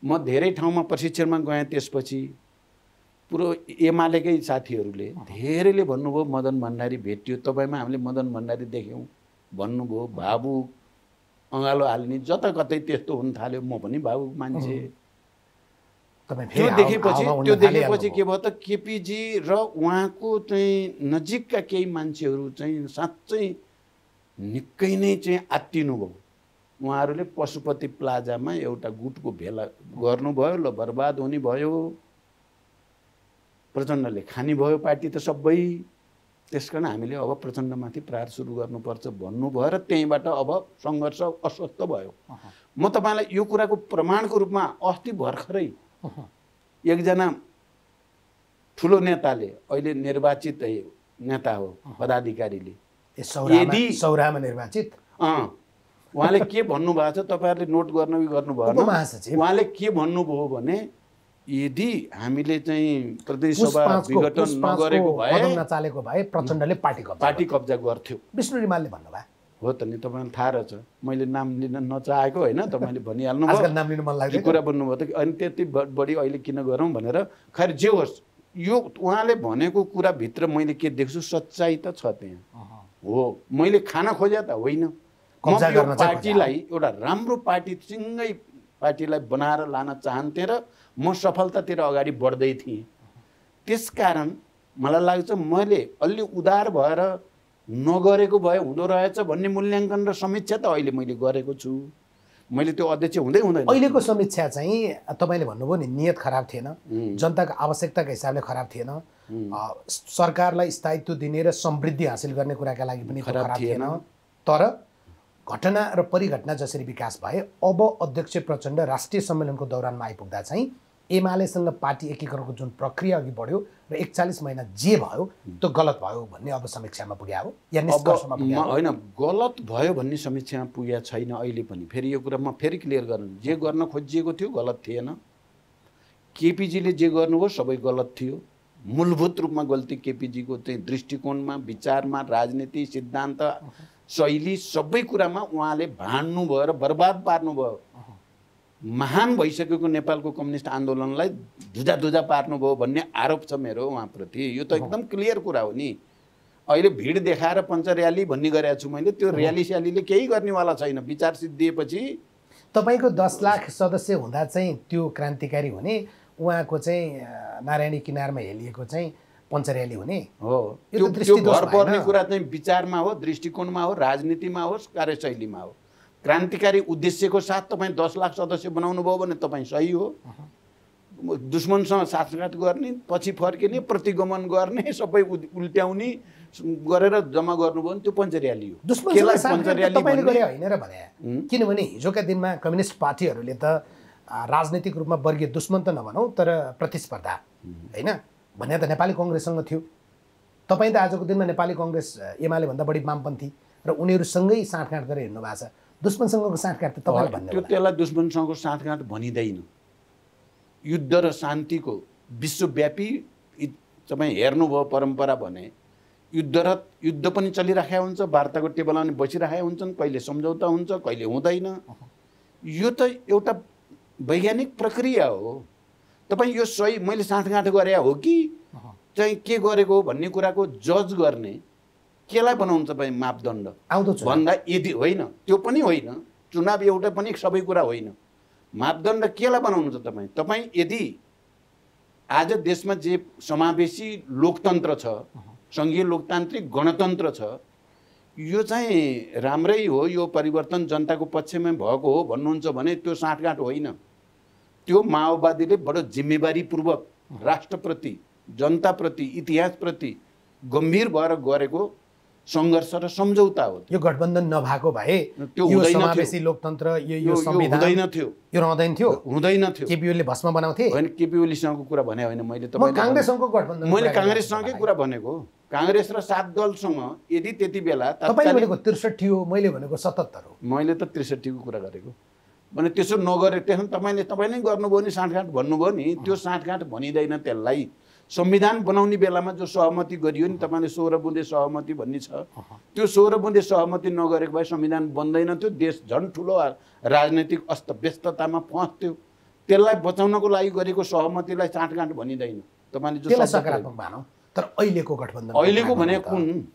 म धेरै ठाउँमा प्रशिक्षणमा गएँ, त्यसपछि पुरो एमालेकै साथीहरूले धेरैले भन्नुभयो मदन भण्डारी भेटियो, तपाईँमा हामीले मदन भण्डारी देख्यौँ भन्नुभयो। भावुक, अँगालो हाल्ने, जता कतै त्यस्तो हुन थाल्यो। म पनि भावुक मान्छे। त्यो देखेपछि के भयो त, केपीजी र उहाँको चाहिँ नजिकका केही मान्छेहरू चाहिँ साँच्चै निकै नै चाहिँ आत्तिनु भयो। उहाँहरूले पशुपति प्लाजामा एउटा गुटको भेला गर्नुभयो, ल बर्बाद हुने भयो, प्रचण्डले खानी भयो पार्टी त सबै। त्यसकारण हामीले अब प्रचण्डमाथि प्रहार सुरु गर्नुपर्छ भन्नुभयो र त्यहीँबाट अब सङ्घर्ष अस्वस्थ भयो। म तपाईँलाई यो कुराको प्रमाणको रूपमा अस्ति भर्खरै एकजना ठुलो नेताले, अहिले निर्वाचित नेता हो, पदाधिकारीले, सौरामा निर्वाचित, उहाँले के भन्नुभएको छ, तपाईँहरूले नोट गर्नुभयो। उहाँले के भन्नुभयो भने, यदि हामीले चाहिँ प्रदेश सभा विघटन नगरेको भए प्रचण्डले पार्टी कब्जा गर्थ्यो। विष्णु रिमालले भन्नुभयो हो त नि, तपाईँलाई थाहा रहेछ। मैले नाम लिन नचाहेको होइन, तपाईँले भनिहाल्नु भयो, कुरा भन्नुभयो त। अनि त्यति बढी अहिले किन गरौँ भनेर। खैर जे होस्, यो उहाँले भनेको कुराभित्र मैले के देख्छु, सच्चाइ त छ त्यहाँ हो। मैले खाना खोजे त होइन, पार्टीलाई एउटा राम्रो पार्टीसँगै पार्टीलाई बनाएर लान चाहन्थेँ र म सफलतातिर अगाडि बढ्दै थिएँ। त्यसकारण मलाई लाग्छ मैले अलि उदार भएर नगरेको भए हुँदो रहेछ भन्ने मूल्याङ्कन र समीक्षा त अहिले मैले गरेको छु। मैले त्यो अध्यक्ष हुँदै हुँदैन। अहिलेको समीक्षा चाहिँ तपाईँले भन्नुभयो नि, नियत खराब थिएन, जनताको आवश्यकताको हिसाबले खराब थिएन, सरकारलाई स्थायित्व दिने र समृद्धि हासिल गर्ने कुराका लागि पनि खराब थिएन। तर घटना र परिघटना जसरी विकास भए, अब अध्यक्ष प्रचण्ड राष्ट्रिय सम्मेलनको दौरानमा आइपुग्दा चाहिँ एमालेसँग पार्टी एकीकरणको जुन प्रक्रिया अघि बढ्यो र 41 महिना जे भयो त्यो गलत भयो भन्ने अब समीक्षामा पुग्या हो या निष्कर्षमा पुग्या हो? होइन, गलत भयो भन्ने समीक्षामा पुगेको छैन अहिले पनि। फेरि यो कुरा म फेरि क्लियर गर्नु, जे गर्न खोजिएको थियो गलत थिएन। केपीजीले जे गर्नुभयो सबै गलत थियो। मूलभूत रूपमा गल्ती केपीजीको चाहिँ दृष्टिकोणमा, विचारमा, राजनीति, सिद्धान्त, शैली, सबै कुरामा उहाँले भाँड्नु भयो र बर्बाद पार्नुभयो। महान भइसकेको नेपालको कम्युनिस्ट आन्दोलनलाई धुजा पार्नुभयो भन्ने आरोप छ मेरो उहाँप्रति। यो त एकदम क्लियर कुरा हो नि। अहिले भिड देखाएर पञ्च र्याली भन्ने गरेको छु मैले, त्यो र्याली स्यालीले केही गर्नेवाला छैन। विचार सिद्धिएपछि तपाईँको 10 लाख सदस्य हुँदा चाहिँ त्यो क्रान्तिकारी हुने, उहाँको चाहिँ नारायणी किनारमा हेलिएको चाहिँ पञ्च र्याली हुने हो। त्यो भर पर्ने कुरा चाहिँ विचारमा हो, दृष्टिकोणमा हो, राजनीतिमा होस्, कार्यशैलीमा हो। क्रान्तिकारी उद्देश्यको साथ तपाईँ 10 लाख सदस्य बनाउनु भयो भने तपाईँ सही हो। दुश्मनसँग साथघात गर्ने, पछि फर्किने, प्रतिगमन गर्ने, सबै उल्ट्याउने गरेर जम्मा गर्नुभयो भने त्यो पञ्च र्याली हो। तपाईँले गरे होइन र भने, किनभने हिजोका दिनमा कम्युनिस्ट पार्टीहरूले त राजनीतिक रूपमा वर्गीय दुश्मन त नभनौँ तर प्रतिस्पर्धा होइन भने त नेपाली कङ्ग्रेससँग थियो। तपाईँ त आजको दिनमा नेपाली कङ्ग्रेस एमाले भन्दा बढी वामपन्थी र उनीहरूसँगै साँठगाँठ गरेर हिँड्नु भएको छ। दुश्मनसँगको साँठगाँठ त तपाईँले भन्नु, त्यसलाई दुश्मनसँगको साँठगाँठ भनिँदैन। युद्ध र शान्तिको विश्वव्यापी तपाईँ हेर्नुभयो परम्परा भने युद्ध पनि चलिराखेका हुन्छ, वार्ताको टेबलमा पनि बसिराखेका हुन्छन्, कहिले सम्झौता हुन्छ, कहिले हुँदैन। यो त एउटा वैज्ञानिक प्रक्रिया हो। तपाईँ यो सही मैले साँठगाँठ गरे हो कि चाहिँ के गरेको हो भन्ने कुराको जज गर्ने केलाई बनाउनु तपाईँ मापदण्ड भन्दा यदि होइन, त्यो पनि होइन, चुनाव एउटा पनि सबै कुरा होइन। मापदण्ड केलाई बनाउनु छ तपाईँ? तपाईँ यदि आज देशमा जे समावेशी लोकतन्त्र छ, सङ्घीय लोकतान्त्रिक गणतन्त्र छ, यो चाहिँ राम्रै हो, यो परिवर्तन जनताको पक्षमै भएको हो भन्नुहुन्छ भने त्यो साँठगाँठ होइन। त्यो माओवादीले बडो जिम्मेवारीपूर्वक राष्ट्रप्रति, जनताप्रति, इतिहासप्रति गम्भीर भएर गरेको सङ्घर्ष र सम्झौता हो। यो गठबन्धन नभएको भए त्यो हुँदैन थियो। लोकतन्त्र यो संविधान हुँदैन थियो, यो रहँदैन थियो, हुँदैन थियो। केपी ओलीले भस्म बनाउँथे होइन, केपी ओलीसँगको कुरा भने होइन मैले, तपाईँ काङ्ग्रेससँगको गठबन्धन, मैले काङ्ग्रेससँगकै कुरा भनेको। काङ्ग्रेस र 7 दलसँग यदि त्यति बेला तपाईले भनेको 63 हो, मैले भनेको 77 हो। मैले त 63 को कुरा गरेको भने त्यसो नगरे त्यसो तपाईँले गर्नुभयो नि, साँठगाँठ भन्नुभयो नि, त्यो साँठगाँठ भनिँदैन त्यसलाई। संविधान बनाउने बेलामा जो सहमति गरियो नि तपाईँले 16 बुँदे सहमति भन्ने छ, त्यो 16 बुँदे सहमति नगरेको भए संविधान बन्दैन थियो, देश झन् ठुलो राजनैतिक अस्तव्यस्ततामा फस्थ्यो। त्यसलाई बचाउनको लागि गरेको सहमतिलाई साँठगाँठ भनिँदैन। तपाईँले जो सकारात्मक मानौ, तर अहिलेको गठबन्धन अहिलेको भने कुन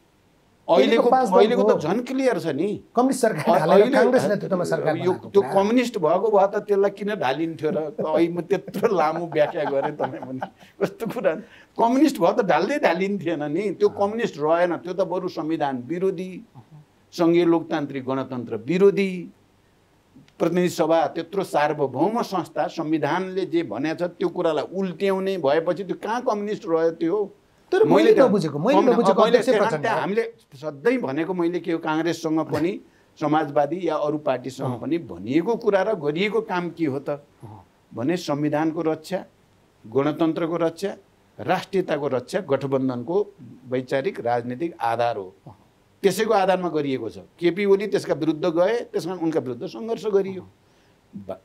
अहिलेको त झन् क्लियर छ नि। कम्युनिस्ट सरकार हालेर कांग्रेस नेतृत्वमा सरकार यो त्यो कम्युनिस्ट भएको भए त त्यसलाई किन ढालिन्थ्यो र अहिले त्यत्रो लामो व्याख्या गरेँ तपाईँ पनि कस्तो कुरा। कम्युनिस्ट भयो त ढालिन्थेन नि, त्यो कम्युनिस्ट रहेन, त्यो त बरु संविधान विरोधी, सङ्घीय लोकतान्त्रिक गणतन्त्र विरोधी, प्रतिनिधि सभा त्यत्रो सार्वभौम संस्था संविधानले जे भनेको छ त्यो कुरालाई उल्ट्याउने भएपछि त्यो कहाँ कम्युनिस्ट रह्यो त्यो। तर मैले नबुझेको हामीले सधैँ भनेको मैले के हो, काङ्ग्रेससँग पनि समाजवादी या अरू पार्टीसँग पनि भनिएको कुरा र गरिएको काम के हो त भने संविधानको रक्षा, गणतन्त्रको रक्षा, राष्ट्रियताको रक्षा गठबन्धनको वैचारिक राजनीतिक आधार हो। त्यसैको आधारमा गरिएको छ। केपी ओली त्यसका विरुद्ध गए, त्यसमा उनका विरुद्ध सङ्घर्ष गरियो।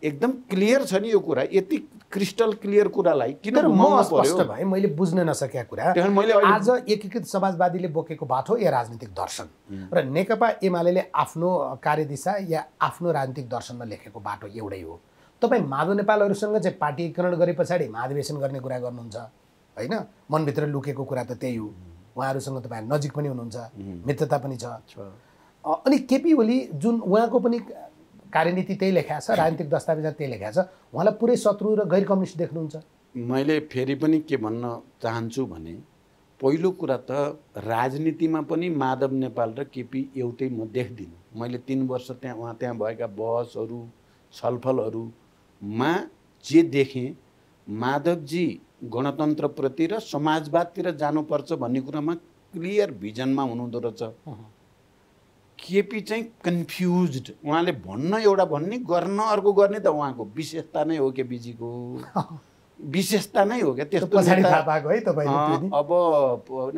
एकदम क्लियर छ नि यो कुरा। यति क्रिस्टल क्लियर कुरालाई किन घुमाउनु पर्यो? भए मैले बुझ्न नसकेका कुरा आज एकीकृत समाजवादीले बोकेको बाटो या राजनीतिक दर्शन र नेकपा एमाले आफ्नो कार्यदिशा या आफ्नो राजनीतिक दर्शनमा लेखेको बाटो एउटै हो। तपाईँ माधव नेपालहरूसँग चाहिँ पार्टीकरण गरे पछाडि महाधिवेशन गर्ने कुरा गर्नुहुन्छ होइन, मनभित्र लुकेको कुरा त त्यही हो। उहाँहरूसँग तपाईँ नजिक पनि हुनुहुन्छ, मित्रता पनि छ। अनि केपी ओली जुन उहाँको पनि कार्यनीति त्यही लेखाएको छ, राजनीतिक दस्तावेजमा त्यही लेखाएको छ, उहाँलाई पुरै शत्रु र गैर कम्युनिस्ट देख्नुहुन्छ। मैले फेरि पनि के भन्न चाहन्छु भने पहिलो कुरा त राजनीतिमा पनि माधव नेपाल र केपी एउटै म देख्दिनँ। मैले 3 वर्ष त्यहाँ भएका बहसहरू छलफलहरूमा जे देखेँ, माधवजी गणतन्त्रप्रति र समाजवादतिर जानुपर्छ भन्ने कुरामा क्लियर भिजनमा हुनुहुँदो रहेछ। केपी चाहिँ कन्फ्युज्ड, उहाँले भन्न एउटा भन्ने गर्न अर्को गर्ने त उहाँको विशेषता नै हो। केपीजीको विशेषता नै हो क्या त्यस्तो। अब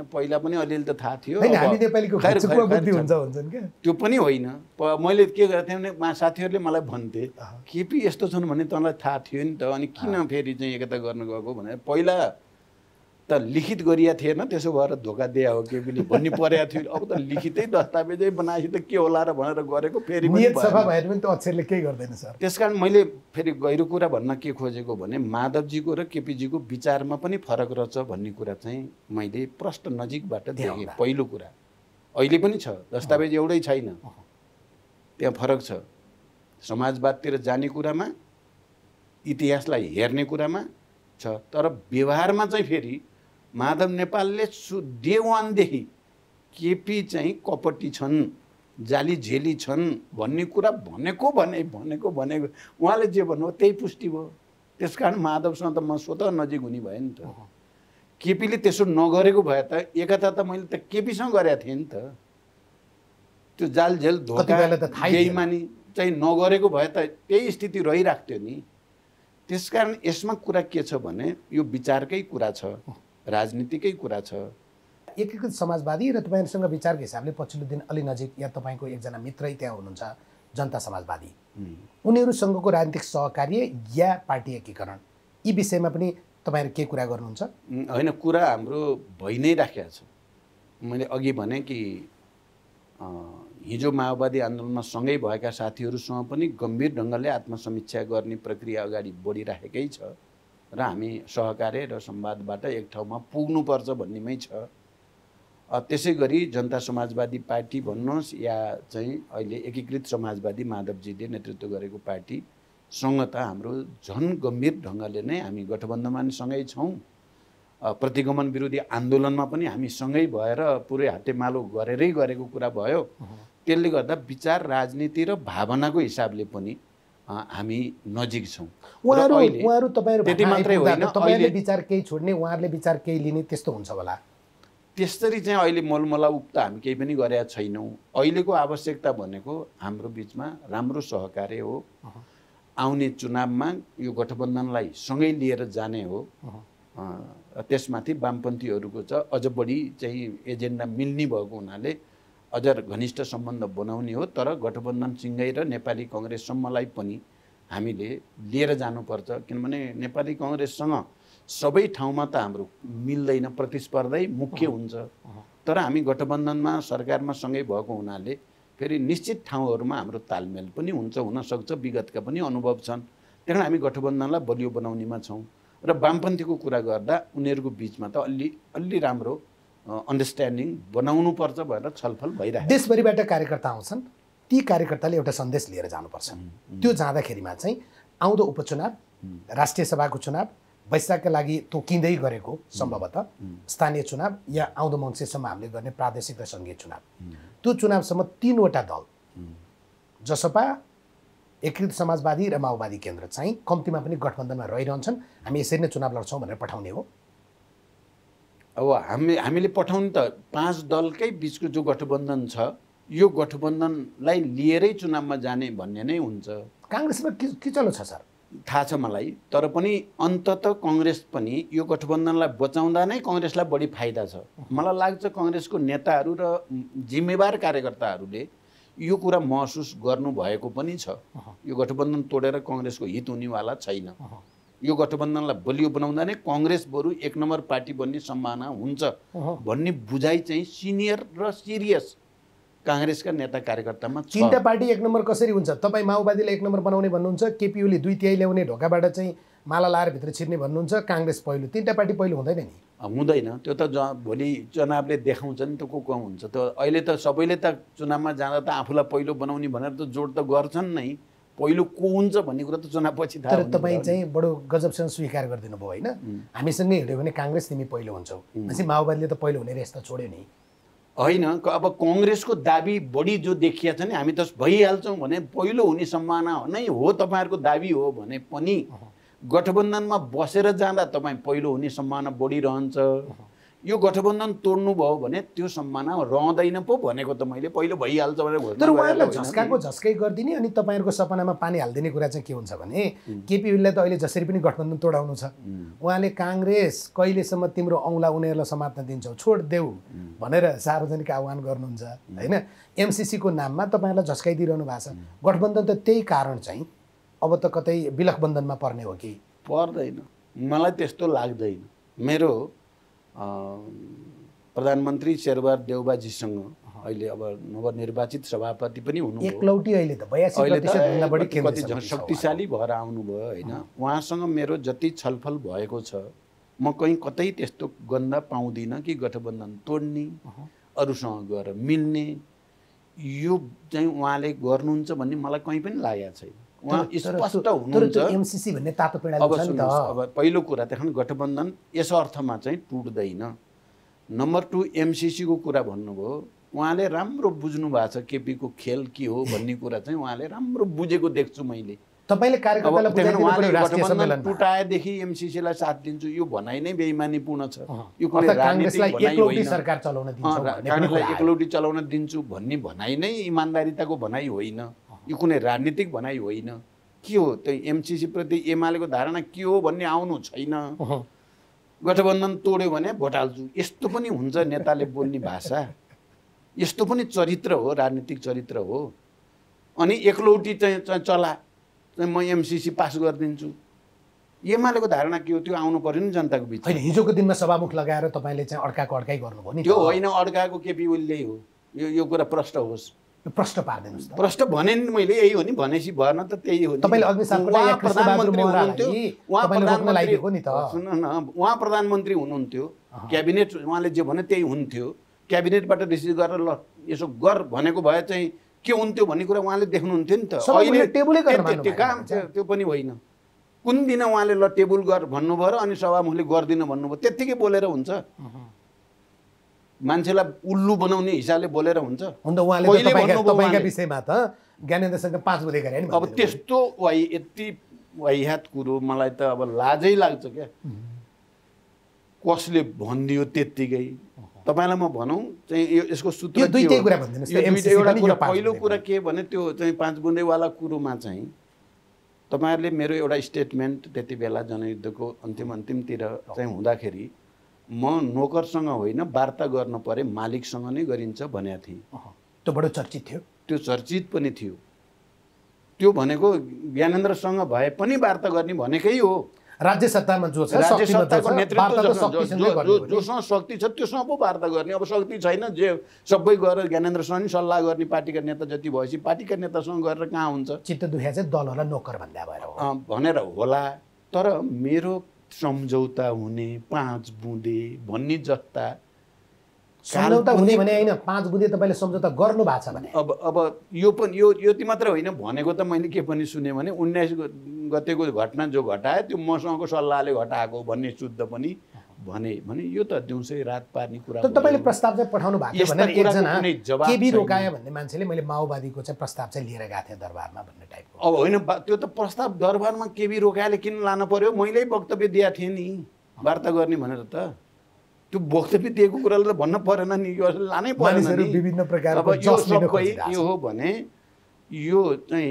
पहिला पनि अलिअलि त थाहा थियो, त्यो पनि होइन। मैले के गर्थेँ भने साथीहरूले मलाई भन्थे केपी यस्तो छन् भन्ने तँलाई थाहा थियो नि त, अनि किन फेरि चाहिँ एकता गर्न गएको भनेर। पहिला त लिखित गरिया थिएन, त्यसो भएर धोका दिया हो केपीले भन्ने परेको थियो। अब त लिखितै दस्तावेजै बनाएपछि त के होला र भनेर गरेको फेरि त्यस कारण मैले फेरि गहिरो कुरा भन्न के खोजेको भने माधवजीको र केपीजीको विचारमा पनि फरक रहेछ भन्ने कुरा चाहिँ मैले प्रष्ट नजिकबाट देखेँ। पहिलो कुरा अहिले पनि छ, दस्तावेज एउटै छैन, त्यहाँ फरक छ। समाजवादतिर जाने कुरामा, इतिहासलाई हेर्ने कुरामा छ, तर व्यवहारमा चाहिँ फेरि माधव नेपालले डे वानदेखि केपी चाहिँ कपटी छन्, जाली झेली छन् भन्ने कुरा भनेको उहाँले जे भन्नुभयो त्यही पुष्टि भयो। त्यस कारण माधवसँग त म स्वतः नजिक हुने भयो नि त। केपीले त्यसो नगरेको भए त एकता त मैले त केपीसँग गरेका थिएँ नि त। त्यो जालझेल धोका बेइमानी चाहिँ नगरेको भए त त्यही स्थिति रहिराख्थ्यो नि। त्यसकारण यसमा कुरा के छ भने यो विचारकै कुरा छ, राजनीतिकै कुरा छ। एकीकृत समाजवादी र तपाईँहरूसँग विचारको हिसाबले पछिल्लो दिन अलि नजिक या तपाईँको एकजना मित्रै त्यहाँ हुनुहुन्छ जनता समाजवादी, उनीहरूसँगको राजनीतिक सहकार्य या पार्टी एकीकरण, यी विषयमा पनि तपाईँहरू के कुरा गर्नुहुन्छ? होइन, कुरा हाम्रो भइ नै राखेको छ। मैले अघि भने कि हिजो माओवादी आन्दोलनमा सँगै भएका साथीहरूसँग पनि गम्भीर ढङ्गले आत्मसमीक्षा गर्ने प्रक्रिया अगाडि बढिराखेकै छ र हामी सहकार्य र संवादबाट एक ठाउँमा पुग्नुपर्छ भन्नेमै छ। त्यसै गरी जनता समाजवादी पार्टी भन्नुहोस् या चाहिँ अहिले एकीकृत समाजवादी माधवजीले नेतृत्व गरेको पार्टीसँग त हाम्रो झन् गम्भीर ढङ्गले नै हामी गठबन्धनमा पनि सँगै छौँ। प्रतिगमन विरोधी आन्दोलनमा पनि हामी सँगै भएर पुरै हातेमालो गरेरै गरेको कुरा भयो। त्यसले गर्दा विचार, राजनीति र भावनाको हिसाबले पनि हामी नजिक छौँ। उहाँहरू तपाईँहरू त्यति मात्रै होइन, तपाईँले विचार केही छोड्ने, उहाँहरूले विचार केही लिने, त्यस्तो हुन्छ होला। त्यसरी चाहिँ अहिले मलमला उक्त हामी केही पनि गरेका छैनौँ। अहिलेको आवश्यकता भनेको हाम्रो बिचमा राम्रो सहकार्य हो। आउने चुनावमा यो गठबन्धनलाई सँगै लिएर जाने हो। त्यसमाथि वामपन्थीहरूको चाहिँ अझ बढी चाहिँ एजेन्डा मिल्ने भएको हुनाले अझ घनिष्ठ सम्बन्ध बनाउने हो। तर गठबन्धनसँगै र नेपाली कङ्ग्रेससम्मलाई पनि हामीले लिएर जानुपर्छ, किनभने नेपाली कङ्ग्रेससँग सबै ठाउँमा त हाम्रो मिल्दैन, प्रतिस्पर्धै मुख्य हुन्छ। तर हामी गठबन्धनमा सरकारमा सँगै भएको हुनाले फेरि निश्चित ठाउँहरूमा हाम्रो तालमेल पनि हुन्छ, हुनसक्छ, विगतका पनि अनुभव छन्। त्यही कारण हामी गठबन्धनलाई बलियो बनाउनेमा छौँ। र वामपन्थीको कुरा गर्दा उनीहरूको बिचमा त अलि राम्रो अन्डरस्ट्यान्डिङ बनाउनुपर्छ भनेर छलफल भइरहेको छ। देशभरिबाट कार्यकर्ता आउँछन्, ती कार्यकर्ताले एउटा सन्देश लिएर जानुपर्छ। त्यो जाँदाखेरिमा चाहिँ आउँदो उपचुनाव, राष्ट्रिय सभाको चुनाव, वैशाखका लागि तोकिँदै गरेको सम्भवतः स्थानीय चुनाव या आउँदो मङ्सिरसम्म हामीले गर्ने प्रादेशिक र सङ्घीय चुनाव, त्यो चुनावसम्म 3वटा दल जसपा, एकीकृत समाजवादी र माओवादी केन्द्र चाहिँ कम्तीमा पनि गठबन्धनमा रहिरहन्छन्। हामी यसरी नै चुनाव लड्छौँ भनेर पठाउने हो। अब हामीले पठाउनु त 5 दलकै बिचको जो गठबन्धन छ, यो गठबन्धनलाई लिएरै चुनावमा जाने भन्ने नै हुन्छ। काङ्ग्रेसमा के चलो छ सर? थाहा छ मलाई, तर पनि अन्ततः कङ्ग्रेस पनि यो गठबन्धनलाई बचाउँदा नै कङ्ग्रेसलाई बढी फाइदा छ। मलाई लाग्छ कङ्ग्रेसको नेताहरू र जिम्मेवार कार्यकर्ताहरूले यो कुरा महसुस गर्नुभएको पनि छ। यो गठबन्धन तोडेर कङ्ग्रेसको हित हुनेवाला छैन। यो गठबन्धनलाई बलियो बनाउँदा नै कङ्ग्रेस बरु 1 नम्बर पार्टी बन्ने सम्भावना हुन्छ भन्ने बुझाइ चाहिँ सिनियर र सिरियस काङ्ग्रेसका नेता कार्यकर्तामा छ। 3टा पार्टी 1 नम्बर कसरी हुन्छ? तपाईँ माओवादीलाई 1 नम्बर बनाउने भन्नुहुन्छ, केपी ओली 2/3 ल्याउने, ढोकाबाट चाहिँ माला लाएर भित्र छिर्ने भन्नुहुन्छ, काङ्ग्रेस पहिलो। 3टा पार्टी पहिलो हुँदैन नि? हुँदैन। त्यो त भोलि चुनावले देखाउँछ नि त को हुन्छ। त अहिले त सबैले त चुनावमा जाँदा त आफूलाई पहिलो बनाउने भनेर त जोड त गर्छन् नै। पहिलो को हुन्छ भन्ने कुरा त चुनावपछि थाहा हुन्छ। तर तपाईँ चाहिँ बडो गजबसँग स्वीकार गरिदिनु भयो होइन? हामीसँगै हिँड्यो भने काङ्ग्रेस तिमी पहिलो हुन्छौ, भनेपछि माओवादीले त पहिलो हुने रेस त छोड्यो नि। होइन, अब कङ्ग्रेसको दाबी बढी जो देखिया छ नि, हामी त भइहाल्छौँ भने पहिलो हुने सम्भावना नै हो तपाईँहरूको दाबी हो भने पनि गठबन्धनमा बसेर जाँदा तपाईँ पहिलो हुने सम्भावना बढिरहन्छ। यो गठबन्धन तोड्नु भयो भने त्यो सम्भावना रहँदैन पो भनेको त मैले। पहिलो भइहाल्छ भनेर। तर उहाँहरूलाई झस्काको झस्कै गरिदिने अनि तपाईँहरूको सपनामा पानी हालिदिने कुरा चाहिँ के हुन्छ भने केपी ओलीलाई त अहिले जसरी पनि गठबन्धन तोडाउनु छ। उहाँले काङ्ग्रेस कहिलेसम्म तिम्रो औँला उनीहरूलाई समात्न दिन्छौ, छोड देऊ भनेर सार्वजनिक आह्वान गर्नुहुन्छ होइन? एमसिसीको नाममा तपाईँहरूलाई झस्काइदिइरहनु भएको छ। गठबन्धन त त्यही कारण चाहिँ अब त कतै विलखबन्धनमा पर्ने हो कि? पर्दैन, मलाई त्यस्तो लाग्दैन। मेरो प्रधानमन्त्री शेरबहादुर देउबाजीसँग अहिले अब नवनिर्वाचित सभापति पनि हुनुभयो। एकलौटी अहिले त 82% भन्दा बढी कति शक्तिशाली भएर आउनुभयो होइन? उहाँसँग मेरो जति छलफल भएको छ, म कहीँ कतै त्यस्तो गन्ध पाउँदिनँ कि गठबन्धन तोड्ने, अरूसँग गएर मिल्ने, यो चाहिँ उहाँले गर्नुहुन्छ भन्ने मलाई कहीँ पनि लागेको छैन। उहाँ स्पष्ट हुनुहुन्छ। एमसिसी भन्ने तातो पेडाले छ नि त। अब पहिलो कुरा त्यहाँ गठबन्धन यस अर्थमा चाहिँ टुट्दैन। नम्बर 2 एमसिसीको कुरा भन्नुभयो, उहाँले राम्रो बुझ्नु भएको छ केपीको खेल के हो भन्ने कुरा चाहिँ उहाँले राम्रो बुझेको देख्छु मैले। तपाईँले कार्यकर्तालाई बुझाइदिनु पर्यो राष्ट्रिय सम्मेलनमा। टुटाएदेखि एमसिसीलाई साथ दिन्छु यो भनाइ नै बेइमानीपूर्ण छ। यो कुनै काङ्ग्रेसलाई एकलौटी सरकार चलाउन दिन्छौ, काङ्ग्रेसलाई एकलौटी चलाउन दिन्छु भन्ने भनाइ नै इमानदारिताको भनाइ होइन। यो कुनै राजनीतिक भनाइ होइन। के हो त्यो एमसिसी प्रति एमालेको धारणा के हो भन्ने आउनु छैन। गठबन्धन तोड्यो भने भोट हाल्छु, यस्तो पनि हुन्छ नेताले बोल्ने भाषा? यस्तो पनि चरित्र हो, राजनीतिक चरित्र हो? अनि एकलौटी चाहिँ चला म एमसिसी पास गरिदिन्छु, एमालेको धारणा के हो? त्यो आउनु पर्यो नि जनताको बिच। होइन, हिजोको दिनमा सभामुख लगाएर तपाईँले चाहिँ अड्काइ गर्नुभयो नि। त्यो होइन, अड्काएको केपी ओलीले हो। यो कुरा प्रष्ट होस्। प्रश्न पार्दिनुहोस् त। प्रश्न भने नि मैले यही हो नि, भनेपछि भएन त त्यही हो नि। तपाईँले अग्नि सापकोटा या कृष्णबहादुर मोहरालाई सुन न, उहाँ प्रधानमन्त्री हुनुहुन्थ्यो, क्याबिनेट उहाँले जे भने त्यही हुन्थ्यो। क्याबिनेटबाट रिसिभ गरेर ल यसो गर भनेको भए चाहिँ के हुन्थ्यो भन्ने कुरा उहाँले देख्नुहुन्थ्यो नि त। अहिले त्यो काम त्यो पनि होइन। कुन दिन उहाँले ल टेबल गर भन्नुभयो र अनि सभामुखले गर्दिन भन्नुभयो, त्यत्तिकै बोलेर हुन्छ? मान्छेलाई उल्लु बनाउने हिसाबले बोलेर हुन्छ? उहाँले तपाईँका विषयमा त ज्ञानेन्द्रसँग 5 बुँदे गरे नि। अब त्यस्तो यति वाहियात कुरो मलाई त अब लाजै लाग्छ क्या। कसले भनिदियो त्यत्तिकै? तपाईँलाई म भनौँ चाहिँ यसको सूत्र दुईटै कुरा भनिदिनुहोस्। एउटा कुरा, पहिलो कुरा के भने त्यो चाहिँ 5 बुँदेवाला कुरोमा चाहिँ तपाईँहरूले मेरो एउटा स्टेटमेन्ट त्यति बेला जनयुद्धको अन्तिमतिर चाहिँ हुँदाखेरि म नोकरसँग होइन वार्ता गर्न परे मालिकसँग नै गरिन्छ भनेको थिएँ। त्यो बडो चर्चित थियो। त्यो चर्चित पनि थियो। त्यो भनेको ज्ञानेन्द्रसँग भए पनि वार्ता गर्ने भनेकै हो। राज्य सत्तामा जो छ, राज्य शक्तिमा जो सत्ताको छ, नेतृत्व वार्ता त शक्तिसँगै गर्ने हो नि। जोसँग शक्ति छ त्योसँग पो वार्ता गर्ने। अब शक्ति छैन, जे सबै गएर ज्ञानेन्द्रसँग नि सल्लाह गर्ने पार्टीका नेता जति भएपछि पार्टीका नेतासँग गरेर कहाँ हुन्छ। चित्त दुख्या चाहिँ दलहरूलाई नोकर भन्दा भएर हो भनेर होला। तर मेरो सम्झौता हुने 5 बुँदे भन्ने जस्ता सम्झौता हुने भने होइन, 5 बुँदे तपाईँले सम्झौता गर्नु भएको छ भने अब यो पनि यो ती मात्र होइन भनेको त मैले के पनि सुने भने 19 गतेको घटना जो घटायो त्यो मसँगको सल्लाहले घटाएको भन्ने शुद्ध पनि भने यो त दिउँसै रात पार्ने कुरा हो। तर तपाईँले प्रस्ताव चाहिँ पठाउनु भएको थियो भने एकजना कुनै जवाफ केबी छैन। रोकाया भन्ने मान्छेले मैले माओवादीको चाहिँ प्रस्ताव चाहिँ लिएर गएको थिएँ दरबारमा भन्ने टाइपको। अब होइन त्यो त प्रस्ताव दरबारमा केबी रोकाले किन लानु पर्यो? मैले वक्तव्य दिएको थिएँ नि वार्ता गर्ने भनेर त। त्यो वक्तव्य दिएको कुरालाई त भन्न परेन नि, यो लानै परेन मानिसहरू नि। विभिन्न प्रकारको अब यो जस लिन सबै खोजिरहेको छ। यो हो भने यो चाहिँ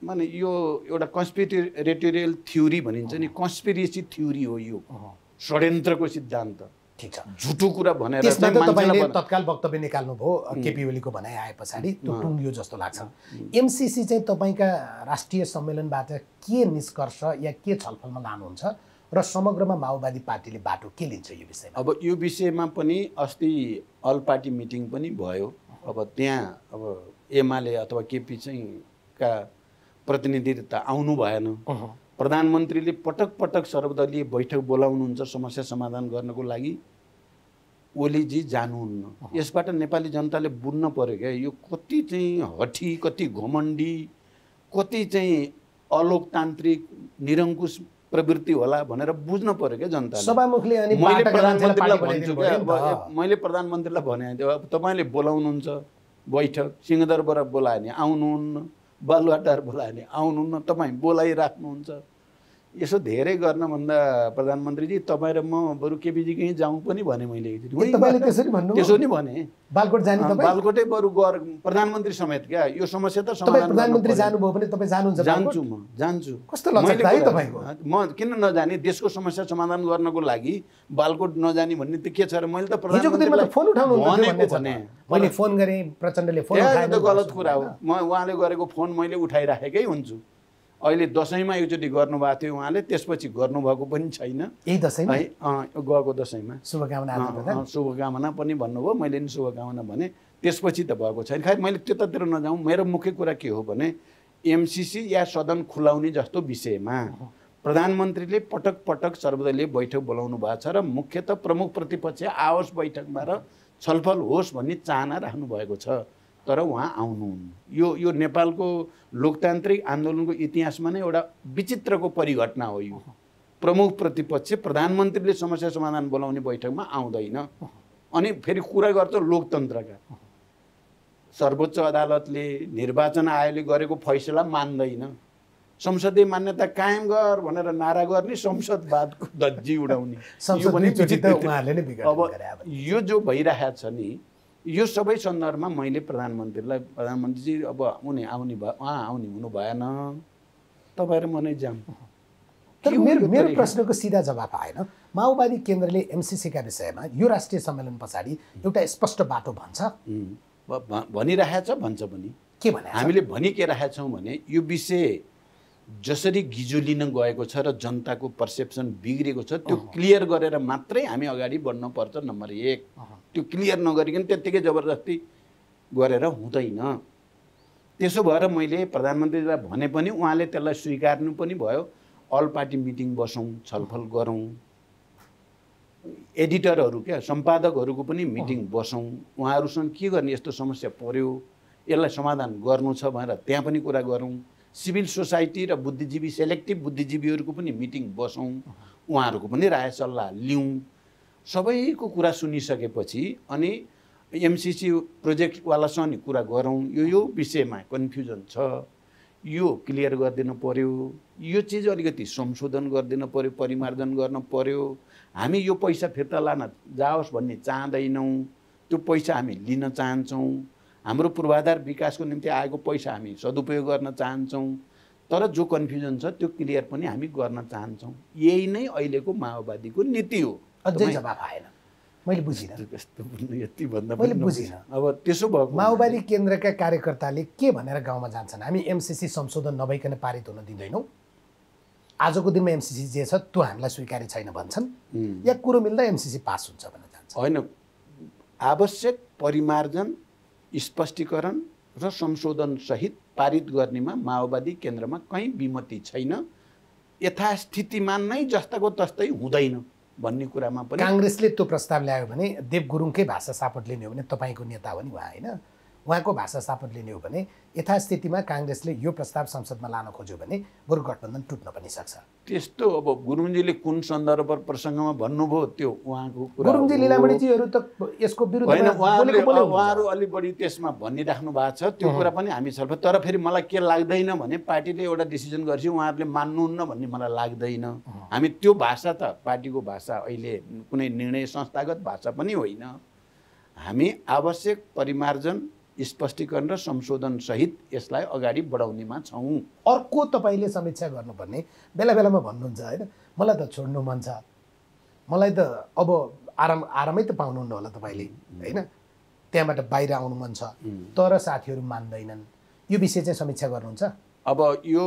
माने यो एउटा कन्स्पिरेटोरियल थ्योरी भनिन्छ नि, कन्स्पिरेसी थ्योरी हो यो, षड्यन्त्रको सिद्धान्त। ठिक छ, झुटो कुरा भनेर त्यसमा चाहिँ त तपाईँले मान्छेलाई तत्काल वक्तव्य निकाल्नु भयो, केपी ओलीको भनाइ आए पछाडि त्यो टुङ्गियो जस्तो लाग्छ। एमसिसी चाहिँ तपाईँका राष्ट्रिय सम्मेलनबाट के निष्कर्ष या के छलफलमा लानुहुन्छ र समग्रमा माओवादी पार्टीले बाटो के लिन्छ यो विषयमा? अब यो विषयमा पनि अस्ति अल पार्टी मिटिङ पनि भयो। अब त्यहाँ अब एमाले अथवा केपी चाहिँ का प्रतिनिधि त आउनु भएन। प्रधानमन्त्रीले पटक पटक सर्वदलीय बैठक बोलाउनुहुन्छ समस्या समाधान गर्नको लागि, ओलीजी जानुहुन्न। यसबाट नेपाली जनताले बुझ्न पर्यो क्या यो कति चाहिँ हठी, कति घमण्डी, कति चाहिँ अलोकतान्त्रिक निरङ्कुश प्रवृत्ति होला भनेर बुझ्न पर्यो क्या जनताले। सभामुखले अनि मैले बाटाका मान्छेलाई प्रधानमन्त्रीलाई पार्टी भन्छु बनाइदिनु क्या, भयो नि त। मैले प्रधानमन्त्रीलाई भने थियो अब तपाईँले बोलाउनुहुन्छ बैठक, सिंहदरबार बोलायो भने आउनुहुन्न, बालुवाटार बोलायो भने आउनुहुन्न, तपाईँ बोलाइराख्नुहुन्छ। यसो धेरै गर्नभन्दा प्रधानमन्त्रीजी तपाईँ र म बरु केपीजीकै जाउँ पनि भने मैले एकचोटि। तपाईँले त्यसरी भन्नु? त्यसो नि भने बालकोट जाने तपाईँ? बालकोटै बरु प्रधानमन्त्री समेत क्या यो समस्या त तपाईँ समाधान प्रधानमन्त्री गर्नुपर्यो। जानुभयो भने तपाईँ जानुहुन्छ बालकोट? जान्छु, म जान्छु। कस्तो लचकता है मैले तपाईँको? म किन नजाने? देशको समस्या समाधान गर्नको लागि बालकोट नजाने भन्ने त के छ र? मैले त हिजोको दिनमा त फोन उठाउनु भनेको भने मैले फोन गरेँ, प्रचण्डले फोन त्यो उठाएन। त गलत कुरा हो। म उहाँले गरेको फोन मैले उठाइराखेकै हुन्छु। अहिले दसैँमा एकचोटि गर्नुभएको थियो उहाँले, त्यसपछि गर्नुभएको पनि छैन यही दसैँमा है। गएको दसैँमा शुभकामना आदान प्रदान। शुभकामना पनि भन्नुभयो, मैले नि शुभकामना भने, त्यसपछि त भएको छैन। खै मैले त्यतातिर नजाउँ। मेरो मुख्य कुरा के हो भने एमसिसी या सदन खुलाउने जस्तो विषयमा प्रधानमन्त्रीले पटक पटक सर्वदलीय बैठक बोलाउनु भएको छ र मुख्यतः प्रमुख प्रतिपक्ष आओस् बैठकमा र छलफल होस् भन्ने चाहना राख्नु भएको छ। तर उहाँ आउनुहुन्न। यो नेपालको लोकतान्त्रिक आन्दोलनको इतिहासमा नै एउटा विचित्रको परिघटना हो। यो प्रमुख प्रतिपक्ष प्रधानमन्त्रीले समस्या समाधान बोलाउने बैठकमा आउँदैन। अनि फेरि कुरा गर्छ लोकतन्त्रका। सर्वोच्च अदालतले, निर्वाचन आयोगले गरेको फैसला मान्दैन। संसदीय मान्यता कायम गर भनेर नारा गर्ने, संसदवादको धज्जी उडाउने। अब यो जो भइरहेको छ नि, यो सबै सन्दर्भमा मैले प्रधानमन्त्रीजी अब आउने भयो, उहाँ आउने हुनु भएन, तपाईँ र म नै जाऊँ। तर मेरो प्रश्नको सिधा जवाफ आएन। माओवादी केन्द्रले एमसिसीका विषयमा यो राष्ट्रिय सम्मेलन पछाडि एउटा स्पष्ट बाटो भन्छ, भनिरहेछ, भन्छ पनि। के भने हामीले भनि के राखेछौँ भने यो विषय जसरी गिजो लिन गएको छ र जनताको पर्सेप्सन बिग्रेको छ त्यो क्लियर गरेर मात्रै हामी अगाडि बढ्न पर्छ। नम्बर 1, त्यो क्लियर नगरिकन त्यत्तिकै जबरजस्ती गरेर हुँदैन। त्यसो भएर मैले प्रधानमन्त्रीलाई भने पनि उहाँले त्यसलाई स्वीकार्नु पनि भयो। अल पार्टी मिटिङ बसौँ, छलफल गरौँ, एडिटरहरू क्या सम्पादकहरूको पनि मिटिङ बसौँ, उहाँहरूसँग के गर्ने, यस्तो समस्या पर्यो, यसलाई समाधान गर्नु छ भनेर त्यहाँ पनि कुरा गरौँ। सिभिल सोसाइटी र बुद्धिजीवी, सेलेक्टिभ बुद्धिजीवीहरूको पनि मिटिङ बसौँ, उहाँहरूको पनि राय सल्लाह लिउँ। सबैको कुरा सुनिसकेपछि अनि एमसिसी प्रोजेक्टवालासँग नि कुरा गरौँ। यो विषयमा कन्फ्युजन छ, यो क्लियर गरिदिनु पर्यो, यो चिज अलिकति संशोधन गरिदिनु पर्यो, परिमार्जन गर्न पर्यो। हामी यो पैसा फिर्ता लान जाओस् भन्ने चाहँदैनौँ, त्यो पैसा हामी लिन चाहन्छौँ। हाम्रो पूर्वाधार विकासको निम्ति आएको पैसा हामी सदुपयोग गर्न चाहन्छौँ। तर जो कन्फ्युजन छ त्यो क्लियर पनि हामी गर्न चाहन्छौँ। यही नै अहिलेको माओवादीको नीति हो। अझै जवाफ आएन, मैले बुझिनँ। यति भन्दा मैले बुझिनँ। अब त्यसो भएको माओवादी केन्द्रका कार्यकर्ताले के भनेर गाउँमा जान्छन्? हामी एमसिसी संशोधन नभइकन पारित हुन दिँदैनौँ, आजको दिनमा एमसीसी जे छ त्यो हामीलाई स्वीकार्य छैन भन्छन् या कुरो मिल्दा एमसीसी पास हुन्छ भनेर जान्छ? होइन, आवश्यक परिमार्जन, स्पष्टीकरण र संशोधन सहित पारित गर्नेमा माओवादी केन्द्रमा कहीँ विमति छैन। यथास्थितिमा नै जस्ताको तस्तै हुँदैन भन्ने कुरामा पनि काङ्ग्रेसले त्यो प्रस्ताव ल्यायो भने देव गुरुङकै भाषा सापट लिने हो भने तपाईँको नेता हो नि उहाँ होइन, उहाँको भाषा सापट लिने हो भने यथास्थितिमा काङ्ग्रेसले यो प्रस्ताव संसदमा लान खोज्यो भने बरु गठबन्धन टुट्न पनि सक्छ। त्यस्तो अब गुरुङजीले कुन सन्दर्भ प्रसङ्गमा भन्नुभयो त्यो उहाँको कुरा। गुरुङजी लीलामणिजीहरू त यसको विरुद्धमा उहाँहरू अलि बढी त्यसमा भनिराख्नु भएको छ, त्यो कुरा पनि हामी छलफल। तर फेरि मलाई के लाग्दैन भने पार्टीले एउटा डिसिजन गरेपछि उहाँहरूले मान्नुहुन्न भन्ने मलाई लाग्दैन। हामी त्यो भाषा त पार्टीको भाषा अहिले कुनै निर्णय संस्थागत भाषा पनि होइन। हामी आवश्यक परिमार्जन, स्पष्टीकरण र संशोधन सहित यसलाई अगाडि बढाउनेमा छौँ। अर्को तपाईँले समीक्षा गर्नुपर्ने बेला बेलामा भन्नुहुन्छ होइन, मलाई त छोड्नु मन छ, मलाई त अब आरामै त पाउनुहुन्न होला तपाईँले होइन, त्यहाँबाट बाहिर आउनु मन छ, तर साथीहरू मान्दैनन्, यो विषय चाहिँ समीक्षा गर्नुहुन्छ? अब यो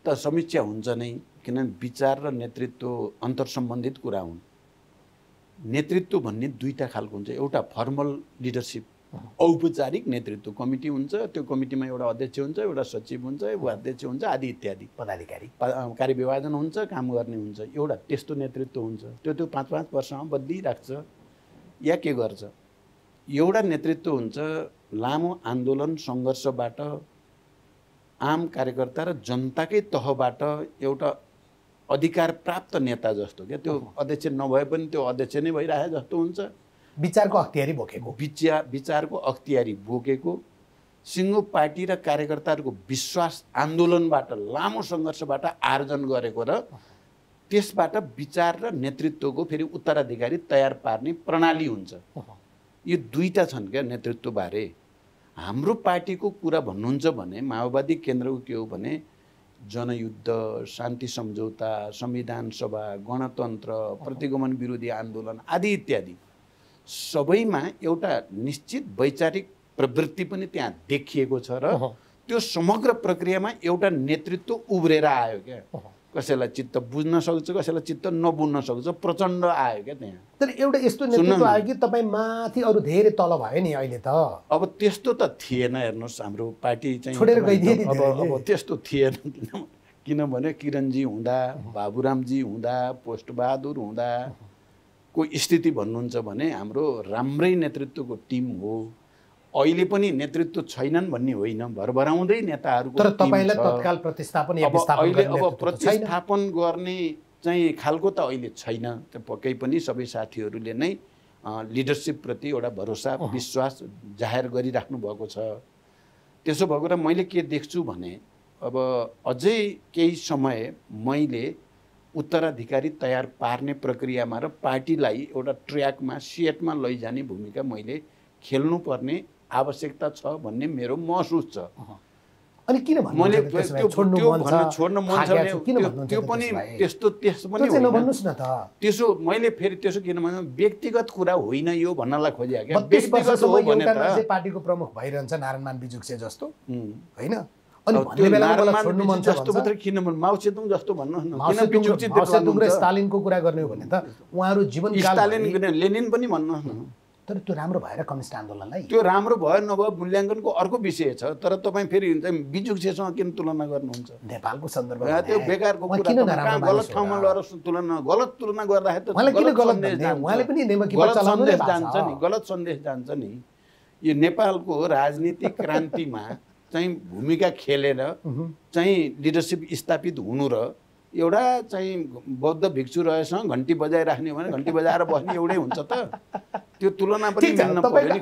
त समीक्षा हुन्छ नै, किनभने विचार र नेतृत्व अन्तर्सम्बन्धित कुरा हुन्। नेतृत्व भन्ने दुईटा खालको हुन्छ, एउटा फर्मल लिडरसिप, औपचारिक नेतृत्व कमिटी हुन्छ, त्यो कमिटीमा एउटा अध्यक्ष हुन्छ, एउटा सचिव हुन्छ, उपाध्यक्ष हुन्छ, आदि इत्यादि पदाधिकारी कार्यविभाजन हुन्छ, काम गर्ने हुन्छ। एउटा त्यस्तो नेतृत्व हुन्छ, त्यो 5-5 वर्षमा बदलिराख्छ या के गर्छ। एउटा नेतृत्व हुन्छ लामो आन्दोलन सङ्घर्षबाट आम कार्यकर्ता र जनताकै तहबाट एउटा अधिकार प्राप्त नेता जस्तो क्या, त्यो अध्यक्ष नभए पनि त्यो अध्यक्ष नै भइरहेको जस्तो हुन्छ। विचारको अख्तियारी बोकेको, विचारको अख्तियारी बोकेको, सिङ्गो पार्टी र कार्यकर्ताहरूको विश्वास आन्दोलनबाट लामो सङ्घर्षबाट आर्जन गरेको र त्यसबाट विचार र नेतृत्वको फेरि उत्तराधिकारी तयार पार्ने प्रणाली हुन्छ। यो दुईटा छन् क्या नेतृत्वबारे। हाम्रो पार्टीको कुरा भन्नुहुन्छ भने माओवादी केन्द्रको के हो भने जनयुद्ध, शान्ति सम्झौता, संविधान सभा, गणतन्त्र, प्रतिगमन विरोधी आन्दोलन आदि इत्यादि सबैमा एउटा निश्चित वैचारिक प्रवृत्ति पनि त्यहाँ देखिएको छ र त्यो समग्र प्रक्रियामा एउटा नेतृत्व उब्रेर आयो क्या। कसैलाई चित्त बुझ्न सक्छ, कसैलाई चित्त नबुझ्न सक्छ, प्रचण्ड आयो क्या त्यहाँ। तर एउटा यस्तो नेतृत्व आयो कि तपाईँ माथि अरू धेरै तल भयो नि अहिले त। अब त्यस्तो त थिएन, हेर्नुहोस् हाम्रो पार्टी चाहिँ छोडेर गइदिए नि अब त्यस्तो थिएन। किनभने किरणजी हुँदा, बाबुरामजी हुँदा, पोस्टबहादुर हुँदा को स्थिति भन्नुहुन्छ भने हाम्रो राम्रै नेतृत्वको टिम हो। अहिले पनि नेतृत्व छैनन् भन्ने होइन, भरभराउँदै नेताहरूको तर तपाईलाई तत्काल प्रतिस्थापन या विस्थापन अहिले अब प्रतिस्थापन गर्ने चाहिँ खालको त अहिले छैन। त्यो पक्कै पनि सबै साथीहरूले नै लिडरसिपप्रति एउटा भरोसा विश्वास जाहेर गरिराख्नु भएको छ। त्यसो भएको र मैले के देख्छु भने अब अझै केही समय मैले उत्तराधिकारी तयार पार्ने प्रक्रियामा र पार्टीलाई एउटा ट्र्याकमा सेटमा लैजाने भूमिका मैले खेल्नुपर्ने आवश्यकता छ भन्ने मेरो महसुस छ। अनि किन मैले छोड्न मन छ त्यो पनि त्यस्तो पनि भन्नुस् न त। त्यसो मैले फेरि त्यसो किन भन्नु व्यक्तिगत कुरा होइन यो भन्नलाई खोजे क्या। व्यक्तिगत हो भने त पार्टीको प्रमुख भइरहन्छ नारायण बिजुक्से जस्तो होइन। अनि जस्तो मात्र किन माओ सेतुङ जस्तो भन्नुहोस् न, किन बिजुक्से र स्टालिनको कुरा गर्ने हो भने त उहाँहरू जीवनकाल स्टालिन लेनिन पनि भन्नुहोस् न। तर त्यो राम्रो भएर कम्युनिस्ट आन्दोलनलाई त्यो राम्रो भयो नभयो मूल्याङ्कनको अर्को विषय छ। तर तपाईँ फेरि बिजुक्सेसँग किन तुलना गर्नुहुन्छ? नेपालको सन्दर्भमा त्यो बेकारको कुरा, गलत ठाउँमा लगेर गलत तुलना गर्दाखेरि गलत सन्देश जान्छ नि। यो नेपालको राजनीतिक क्रान्तिमा चाहिँ भूमिका खेलेर चाहिँ लिडरसिप स्थापित हुनु र एउटा चाहिँ बौद्ध भिक्षु रहेछ घन्टी बजाइराख्ने भने घन्टी बजाएर बस्ने एउटै हुन्छ त? त्यो तुलना पनि मिल्न पर्यो नि।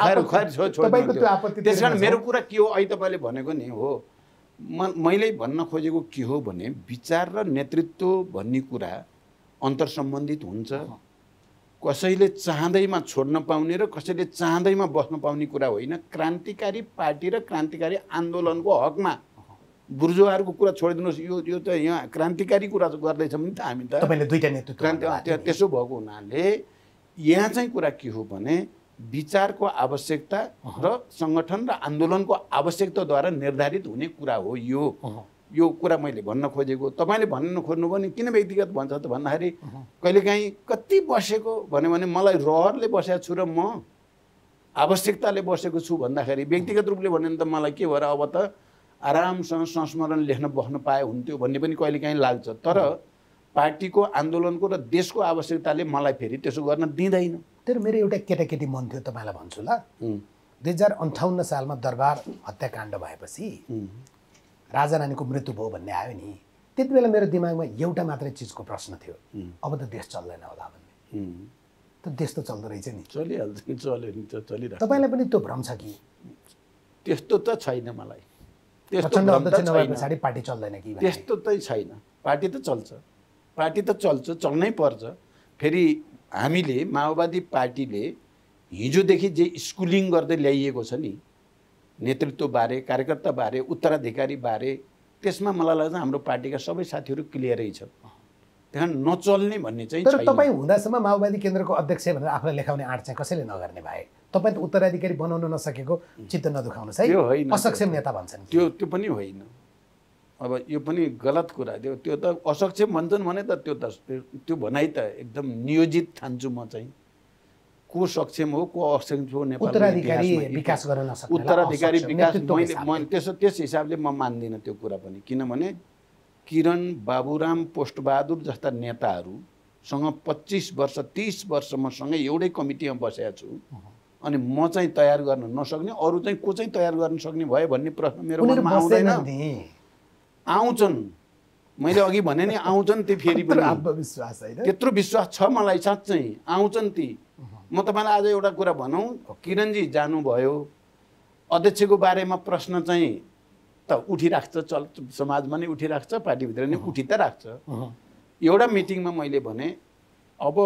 त्यस कारण मेरो कुरा के हो अहिले तपाईँले भनेको नि हो, मैले भन्न खोजेको के हो भने विचार र नेतृत्व भन्ने कुरा अन्तर्सम्बन्धित हुन्छ। कसैले चाहँदैमा छोड्न पाउने र कसैले चाहँदैमा बस्न पाउने कुरा होइन। क्रान्तिकारी पार्टी र क्रान्तिकारी आन्दोलनको हकमा बुर्जुवाहरूको कुरा छोडिदिनुहोस्, यो त यहाँ क्रान्तिकारी कुरा गर्दैछ भने त हामी त तपाईँले दुईटा नेतृत्व त्यसो भएको हुनाले यहाँ चाहिँ कुरा के हो भने विचारको आवश्यकता र सङ्गठन र आन्दोलनको आवश्यकताद्वारा निर्धारित हुने कुरा हो यो। यो कुरा मैले भन्न खोजेको। तपाईँले भन्न खोज्नुभयो नि किन व्यक्तिगत भन्छ त भन्दाखेरि कहिलेकाहीँ कति बसेको भन्यो भने मलाई रहरले बसेको छु र म आवश्यकताले बसेको छु भन्दाखेरि व्यक्तिगत रूपले भन्यो भने त मलाई के भएर अब त आरामसँग संस्मरण लेख्न बस्न पाए हुन्थ्यो भन्ने पनि कहिलेकाहीँ लाग्छ। तर पार्टीको आन्दोलनको र देशको आवश्यकताले मलाई फेरि त्यसो गर्न दिँदैन। तर मेरो एउटा केटाकेटी मन थियो तपाईँलाई भन्छु ल। 2058 सालमा दरबार हत्याकाण्ड भएपछि राजा रानीको मृत्यु भयो भन्ने आयो नि, त्यति बेला मेरो दिमागमा एउटा मात्रै चिजको प्रश्न थियो, अब त देश चल्दैन होला भन्ने। त देश त चल्दो रहेछ नि, चलिहाल्छ नि, चल्यो नि त चलिरहेको। तपाईँलाई पनि त्यो भ्रम छ कि? त्यस्तो त छैन मलाई, प्रचण्ड अध्यक्ष नभए पछाडि पार्टी चल्दैन कि? त्यस्तो त छैन, पार्टी त चल्छ, पार्टी त चल्छ, चल्नै पर्छ। फेरि हामीले माओवादी पार्टीले हिजोदेखि जे स्कुलिङ गर्दै ल्याइएको छ नि नेतृत्वबारे, कार्यकर्ताबारे, उत्तराधिकारीबारे, त्यसमा मलाई लाग्छ हाम्रो पार्टीका सबै साथीहरू क्लियरै छ। त्यहाँ नचल्ने भन्ने चाहिँ तर तपाईँ हुँदासम्म माओवादी केन्द्रको अध्यक्ष भनेर आफूलाई लेखाउने आँट चाहिँ कसैले नगर्ने भए? तपाईँ त उत्तराधिकारी बनाउन नसकेको चित्त नदुखाउनुहोस् है, असक्षम नेता भन्छन्। त्यो पनि होइन, अब यो पनि गलत कुरा। त्यो त असक्षम भन्छन् भने त त्यो भनाइ त एकदम नियोजित ठान्छु म चाहिँ। को सक्षम हो को असक्षम हो नेपालको उत्तराधिकारी विकास गर्न नसक्ने, उत्तराधिकारी विकास मैले त्यस हिसाबले म मान्दिनँ त्यो कुरा पनि। किनभने किरण बाबुराम पोस्टबहादुर जस्ता नेताहरूसँग 25 वर्ष 30 वर्ष म सँगै एउटै कमिटीमा बसेको छु, अनि म चाहिँ तयार गर्न नसक्ने, अरू चाहिँ को चाहिँ तयार गर्न सक्ने भयो भन्ने प्रश्न मेरो मनमा आउँदैन। आउँछन्, मैले अघि भने नि आउँछन् ती, फेरि पनि आत्मविश्वास होइन, त्यत्रो विश्वास छ मलाई साँच्चै आउँछन् ती। म तपाईँलाई आज एउटा कुरा भनौँ, किरणजी जानुभयो, अध्यक्षको बारेमा प्रश्न चाहिँ त उठिराख्छ, समाजमा नै उठिराख्छ, पार्टीभित्र नै उठि त राख्छ। एउटा मिटिङमा मैले भने अब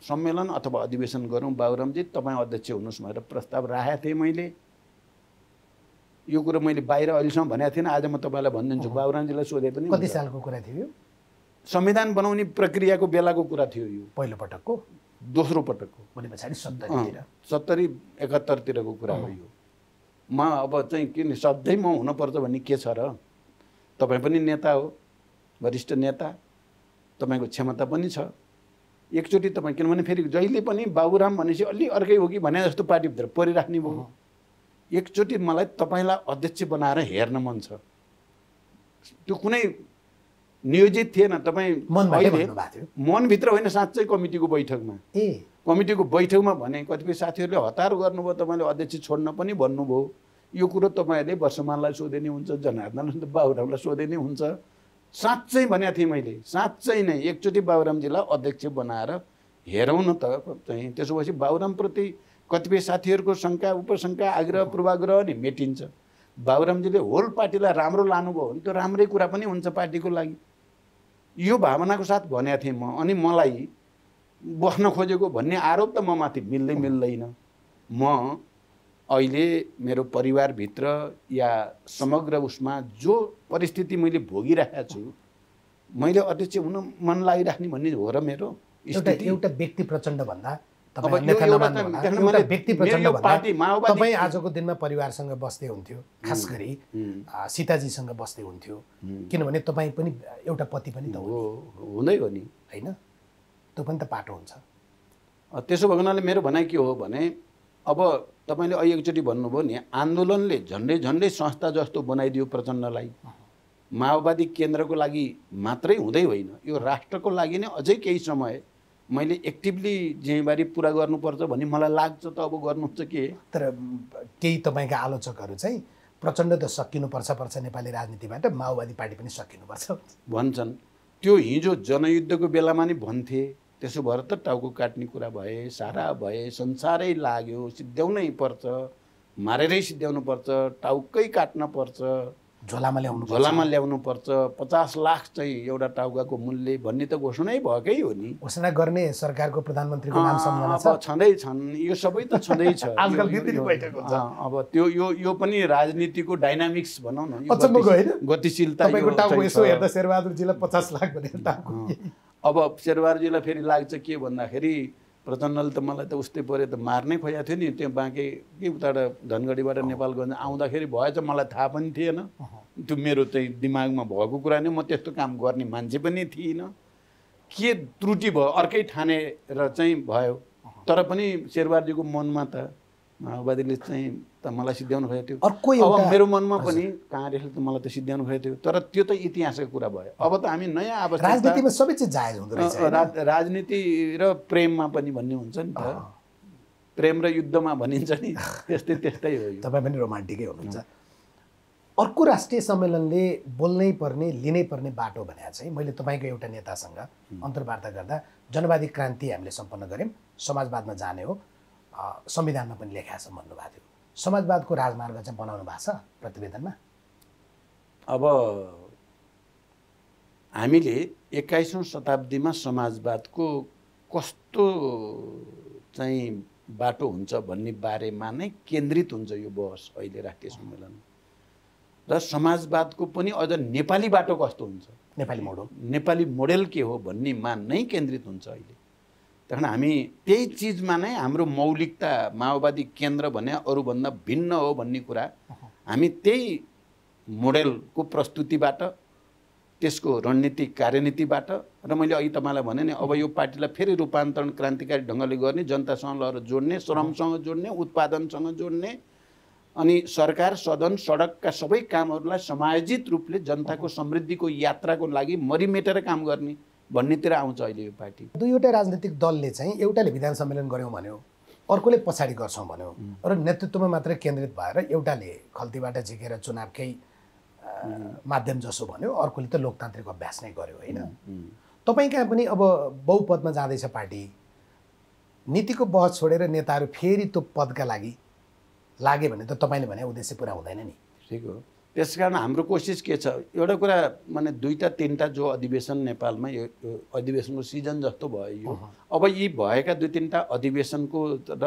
सम्मेलन अथवा अधिवेशन गरौँ बाबुरामजी, तपाईँ अध्यक्ष हुनुहोस् भनेर प्रस्ताव राखेको थिएँ मैले। यो कुरा मैले बाहिर अहिलेसम्म भनेको थिइनँ, आज म तपाईँलाई भनिदिन्छु। बाबुरामजीलाई सोधे पनि कति सालको कुरा थियो? संविधान बनाउने प्रक्रियाको बेलाको कुरा थियो यो, पहिलो पटकको, दोस्रो पटकको, भने पछाडि 70-71तिरको कुरा हो यो। म अब चाहिँ किन सधैँ म हुनुपर्छ भन्ने के छ र? तपाईँ पनि नेता हो, वरिष्ठ नेता, तपाईँको क्षमता पनि छ। एकचोटि तपाईँ, किनभने फेरि जहिले पनि बाबुराम भनेपछि अलि अर्कै हो कि भने जस्तो पार्टीभित्र परिराख्ने भयो। एकचोटि मलाई तपाईँलाई अध्यक्ष बनाएर हेर्न मन छ। त्यो कुनै नियोजित थिएन, तपाईँ अहिले मनभित्र होइन, साँच्चै कमिटीको बैठकमा, कमिटीको बैठकमा भने कतिपय साथीहरूले हतार गर्नुभयो, तपाईँले अध्यक्ष छोड्न पनि भन्नुभयो। यो कुरो तपाईँहरूले वर्षमानलाई सोधे नै हुन्छ, जनार्दन बाबुरामलाई सोधे नै हुन्छ। साँच्चै भनेको थिएँ मैले, साँच्चै नै एकचोटि बाबुरामजीलाई अध्यक्ष बनाएर हेरौँ न त चाहिँ। त्यसो भएपछि बाबुरामप्रति कतिपय साथीहरूको शङ्का उपशङ्का आग्रह पूर्वाग्रह नि मेटिन्छ। बाबुरामजीले होल पार्टीलाई राम्रो लानुभयो भने त्यो राम्रै कुरा पनि हुन्छ पार्टीको लागि। यो भावनाको साथ भनेको थिएँ म। अनि मलाई बस्न खोजेको भन्ने आरोप त म माथि मिल्दैन। म अहिले मेरो परिवारभित्र या समग्र उसमा जो परिस्थिति मैले भोगिरहेको छु, मैले अध्यक्ष हुन मन लागिराख्ने भन्ने हो र मेरो स्थिति। एउटा व्यक्ति प्रचण्ड भन्दा तपाईँ आजको दिनमा परिवारसँग बस्दै हुन्थ्यो, खास गरी सीताजीसँग बस्दै हुन्थ्यो, किनभने तपाईँ पनि एउटा पति पनि त हुँदै हो नि होइन, त्यो पनि त पाटो हुन्छ। त्यसो भएको हुनाले मेरो भनाइ के हो भने, अब तपाईँले अहिले एकचोटि भन्नुभयो नि, आन्दोलनले झन्डै झन्डै संस्था जस्तो बनाइदियो प्रचण्डलाई। माओवादी केन्द्रको लागि मात्रै हुँदै होइन, यो राष्ट्रको लागि नै अझै केही समय मैले एक्टिभली जिम्मेवारी पुरा गर्नुपर्छ भन्ने मलाई लाग्छ। त अब गर्नुहुन्छ के? तर केही तपाईँका आलोचकहरू चाहिँ प्रचण्ड त सकिनुपर्छ नेपाली राजनीतिबाट, माओवादी पार्टी पनि सकिनुपर्छ भन्छन्। त्यो हिजो जनयुद्धको बेलामा नि भन्थे, त्यसो भएर त टाउको काट्ने कुरा भए, सारा भए, संसारै लाग्यो, सिद्ध्याउनै पर्छ, मारेरै सिद्ध्याउनु पर्छ, टाउकै काट्न पर्छ, झोलामा ल्याउनु पर्छ, 50 लाख चाहिँ एउटा टाउकाको मूल्य भन्ने त घोषणै भएकै हो नि। घोषणा गर्ने सरकारको प्रधानमन्त्रीको नाम सम्झना छ, छँदैछन्, यो सबै त छँदैछ। अब त्यो यो पनि राजनीतिको डाइनामिक्स भनौँ न, गतिशीलता। शेरबहादुरजीलाई 50 लाख भनेर अब शेरबहादुरजीलाई फेरि लाग्छ के भन्दाखेरि प्रचण्डले त मलाई त उस्तै पऱ्यो त मार्नै खोजेको थियो नि त्यो बाँके कि उताबाट धनगढीबाट नेपालगञ्ज आउँदाखेरि भएछ मलाई थाहा पनि थिएन त्यो मेरो चाहिँ दिमागमा भएको कुरा नै म त्यस्तो काम गर्ने मान्छे पनि थिइनँ के त्रुटि भयो अर्कै ठानेर चाहिँ भयो तर पनि शेरबहादुरजीको मनमा त माओवादीले चाहिँ त मलाई सिद्ध्याउनु खोजेको थियो अब मेरो मनमा पनि काङ्ग्रेसले त मलाई त सिद्ध्याउनु खोजेको थियो तर त्यो त इतिहासको कुरा भयो अब त हामी नयाँ आवश्यकता राजनीतिमा सबै चिज जायज हुँदो रहेछ राजनीति र प्रेममा पनि भन्ने हुन्छ नि त प्रेम र युद्धमा भनिन्छ नि त्यस्तै हो यो तपाईँ पनि रोमान्टिकै हुनुहुन्छ अर्को राष्ट्रिय सम्मेलनले बोल्नै पर्ने लिनै पर्ने बाटो भनेर चाहिँ मैले तपाईँको एउटा नेतासँग अन्तर्वार्ता गर्दा जनवादी क्रान्ति हामीले सम्पन्न गऱ्यौँ समाजवादमा जाने हो संविधानमा पनि लेखा छ भन्नुभएको थियो समाजवादको राजमार्ग चाहिँ बनाउनु भएको छ प्रतिवेदनमा अब हामीले 21औं शताब्दीमा समाजवादको कस्तो चाहिँ बाटो हुन्छ भन्ने बारेमा नै केन्द्रित हुन्छ यो बहस अहिले राष्ट्रिय सम्मेलन र समाजवादको पनि अझ नेपाली बाटो कस्तो हुन्छ नेपाली मोडेल के हो भन्नेमा नै केन्द्रित हुन्छ अहिले त्यही कारण हामी त्यही चिजमा नै हाम्रो मौलिकता माओवादी केन्द्र भने अरूभन्दा भिन्न हो भन्ने कुरा हामी त्यही मोडेलको प्रस्तुतिबाट त्यसको रणनीतिक कार्यनीतिबाट र मैले अघि तपाईँलाई भने नि अब यो पार्टीलाई फेरि रूपान्तरण क्रान्तिकारी ढङ्गले गर्ने जनतासँग लहर जोड्ने श्रमसँग जोड्ने उत्पादनसँग जोड्ने अनि सरकार सदन सडकका सबै कामहरूलाई समायोजित रूपले जनताको समृद्धिको यात्राको लागि मरिमेटेर काम गर्ने भन्नेतिर आउँछ अहिले यो पार्टी दुईवटा राजनीतिक दलले चाहिँ एउटाले विधान सम्मेलन गर्यौँ भन्यो अर्कोले पछाडि गर्छौँ भन्यो र नेतृत्वमा मात्रै केन्द्रित भएर एउटाले खल्तीबाट झिकेर चुनावकै माध्यम जसो भन्यो अर्कोले त लोकतान्त्रिक अभ्यास नै गर्यो होइन तपाईँ कहाँ पनि अब बहुपदमा जाँदैछ पार्टी नीतिको बहस छोडेर नेताहरू फेरि त्यो पदका लागि लागे भने त तपाईँले भने उद्देश्य पुरा हुँदैन नि ठिक हो त्यसकारण हाम्रो कोसिस के छ एउटा कुरा माने 2-3टा जो अधिवेशन नेपालमा यो अधिवेशनको सिजन जस्तो भयो यो अब यी भएका 2-3टा अधिवेशनको र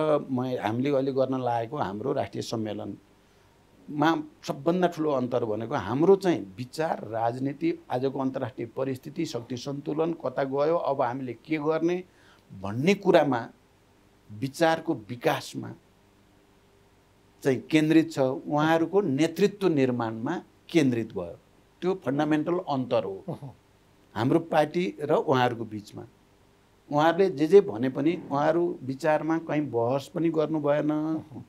हामीले अहिले गर्न लागेको हाम्रो राष्ट्रिय सम्मेलनमा सबभन्दा ठुलो अन्तर भनेको हाम्रो चाहिँ विचार राजनीति आजको अन्तर्राष्ट्रिय परिस्थिति शक्ति सन्तुलन कता गयो अब हामीले के गर्ने भन्ने कुरामा विचारको विकासमा चाहिँ केन्द्रित छ उहाँहरूको नेतृत्व निर्माणमा केन्द्रित भयो त्यो फन्डामेन्टल अन्तर हो हाम्रो पार्टी र उहाँहरूको बिचमा उहाँहरूले जे भने पनि उहाँहरू विचारमा कहीँ बहस पनि गर्नु भएन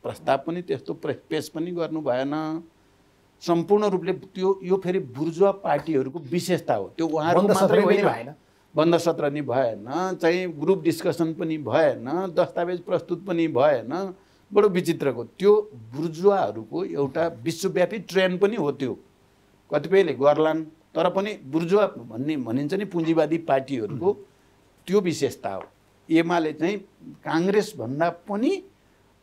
प्रस्ताव पनि त्यस्तो पेश पनि गर्नु भएन सम्पूर्ण रूपले त्यो यो फेरि बुर्जुवा पार्टीहरूको विशेषता हो त्यो उहाँहरूको मात्रै होइन बन्द सत्र नि भएन चाहिँ ग्रुप डिस्कसन पनि भएन दस्तावेज प्रस्तुत पनि भएन बडो विचित्रको त्यो बुर्जुवाहरूको एउटा विश्वव्यापी ट्रेन्ड पनि हो त्यो कतिपयले गर्लान् तर पनि बुर्जुवा भनिन्छ नि पुँजीवादी पार्टीहरूको त्यो विशेषता हो एमाले चाहिँ काङ्ग्रेस भन्दा पनि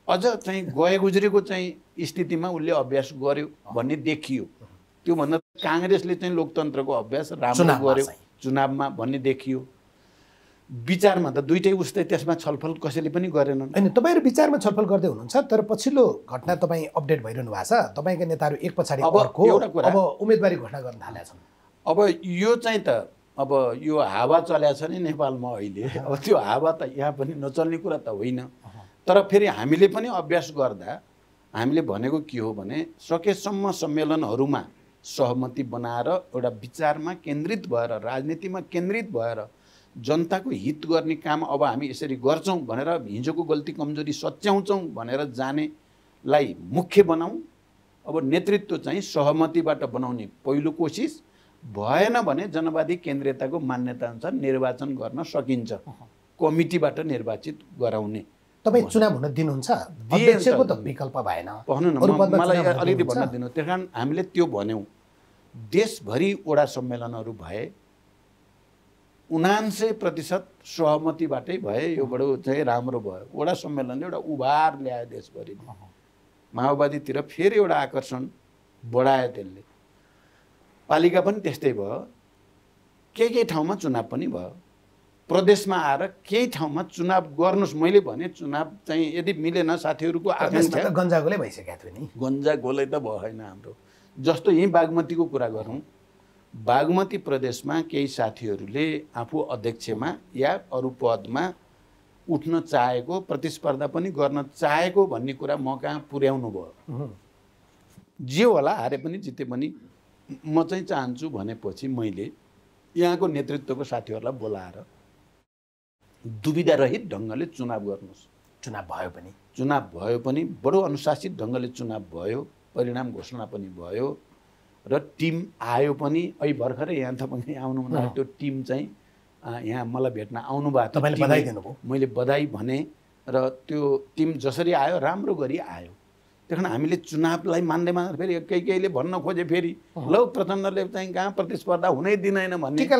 अझ चाहिँ गए गुज्रेको चाहिँ स्थितिमा उसले अभ्यास गर्यो भन्ने देखियो त्योभन्दा काङ्ग्रेसले चाहिँ लोकतन्त्रको अभ्यास राम्रो गर्यो चुनावमा भन्ने देखियो विचारमा त दुईटै उस्तै त्यसमा छलफल कसैले पनि गरेनन् होइन तपाईँहरू विचारमा छलफल गर्दै हुनुहुन्छ तर पछिल्लो घटना तपाईँ अपडेट भइरहनु भएको छ तपाईँका नेताहरू एक पछाडि अर्को अब उम्मेदवारी घोषणा गर्न थालेका छन् अब यो चाहिँ त अब यो हावा चलेको छ नि नेपालमा अहिले अब त्यो हावा त यहाँ पनि नचल्ने कुरा त होइन तर फेरि हामीले पनि अभ्यास गर्दा हामीले भनेको के हो भने सकेसम्म सम्मेलनहरूमा सहमति बनाएर एउटा विचारमा केन्द्रित भएर राजनीतिमा केन्द्रित भएर जनताको हित गर्ने काम अब हामी यसरी गर्छौँ भनेर हिजोको गल्ती कमजोरी सच्याउँछौँ भनेर जानेलाई मुख्य बनाऊँ अब नेतृत्व चाहिँ सहमतिबाट बनाउने पहिलो कोसिस भएन भने जनवादी केन्द्रीयताको मान्यता अनुसार निर्वाचन गर्न सकिन्छ कमिटीबाट निर्वाचित गराउने तपाईँ चुनाव हुन दिनुहुन्छ अध्यक्षको त विकल्प भएन भन्नु न मलाई अलिकति भन्न दिनु त्यही कारण हामीले त्यो भन्यौँ देशभरि वडा सम्मेलनहरू भए 99% सहमतिबाटै भए यो बडो चाहिँ राम्रो भयो वडा सम्मेलनले एउटा उभार ल्यायो देशभरि माओवादीतिर फेरि एउटा आकर्षण बढायो त्यसले पालिका पनि त्यस्तै भयो केही ठाउँमा चुनाव पनि भयो प्रदेशमा आएर केही ठाउँमा चुनाव गर्नुस् मैले भने चुनाव चाहिँ यदि मिलेन साथीहरूको आकांक्षा गन्जागोलै भइसकेको थियो नि गन्जागोलै त भएन हाम्रो जस्तो यही बागमतीको कुरा गरौँ बागमती प्रदेशमा केही साथीहरूले आफू अध्यक्षमा या अरू पदमा उठ्न चाहेको प्रतिस्पर्धा पनि गर्न चाहेको भन्ने कुरा म कहाँ पुर्याउनु भयो। जे होला हारे पनि जिते पनि म चाहिँ चाहन्छु भनेपछि मैले यहाँको नेतृत्वको साथीहरूलाई बोलाएर दुविधा रहित ढङ्गले चुनाव गर्नुहोस्। चुनाव भयो पनि बडो अनुशासित ढङ्गले चुनाव भयो, परिणाम घोषणा पनि भयो र टिम आयो पनि। अहिले भर्खरै यहाँ तपाईँ आउनु हुँदा त्यो टिम चाहिँ यहाँ मलाई भेट्न आउनु भएको थियो। मैले बधाई भने र त्यो टिम जसरी आयो राम्रो गरी आयो। त्यही कारण हामीले चुनावलाई मान्दै फेरि केहीले भन्न खोजे फेरि ल प्रचण्डले चाहिँ कहाँ प्रतिस्पर्धा हुनै दिँदैन भन्ने टिका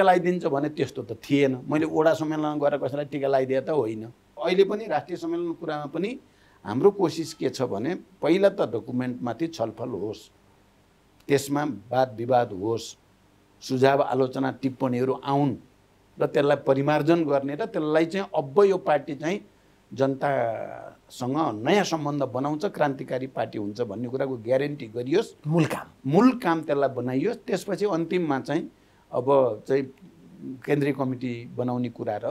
लगाइदिन्छ भने त्यस्तो त थिएन। मैले वडा सम्मेलन गरेर कसैलाई टिका लगाइदिए त होइन। अहिले पनि राष्ट्रिय सम्मेलनको कुरामा पनि हाम्रो कोसिस के छ भने पहिला त डकुमेन्टमाथि छलफल होस्, त्यसमा वाद विवाद होस्, सुझाव आलोचना टिप्पणीहरू आउन् र त्यसलाई परिमार्जन गर्ने र त्यसलाई चाहिँ अब यो पार्टी चाहिँ जनतासँग नयाँ सम्बन्ध बनाउँछ, क्रान्तिकारी पार्टी हुन्छ भन्ने कुराको ग्यारेन्टी गरियोस्। मूल काम त्यसलाई बनाइयोस्। त्यसपछि अन्तिममा चाहिँ अब चाहिँ केन्द्रीय कमिटी बनाउने कुरा र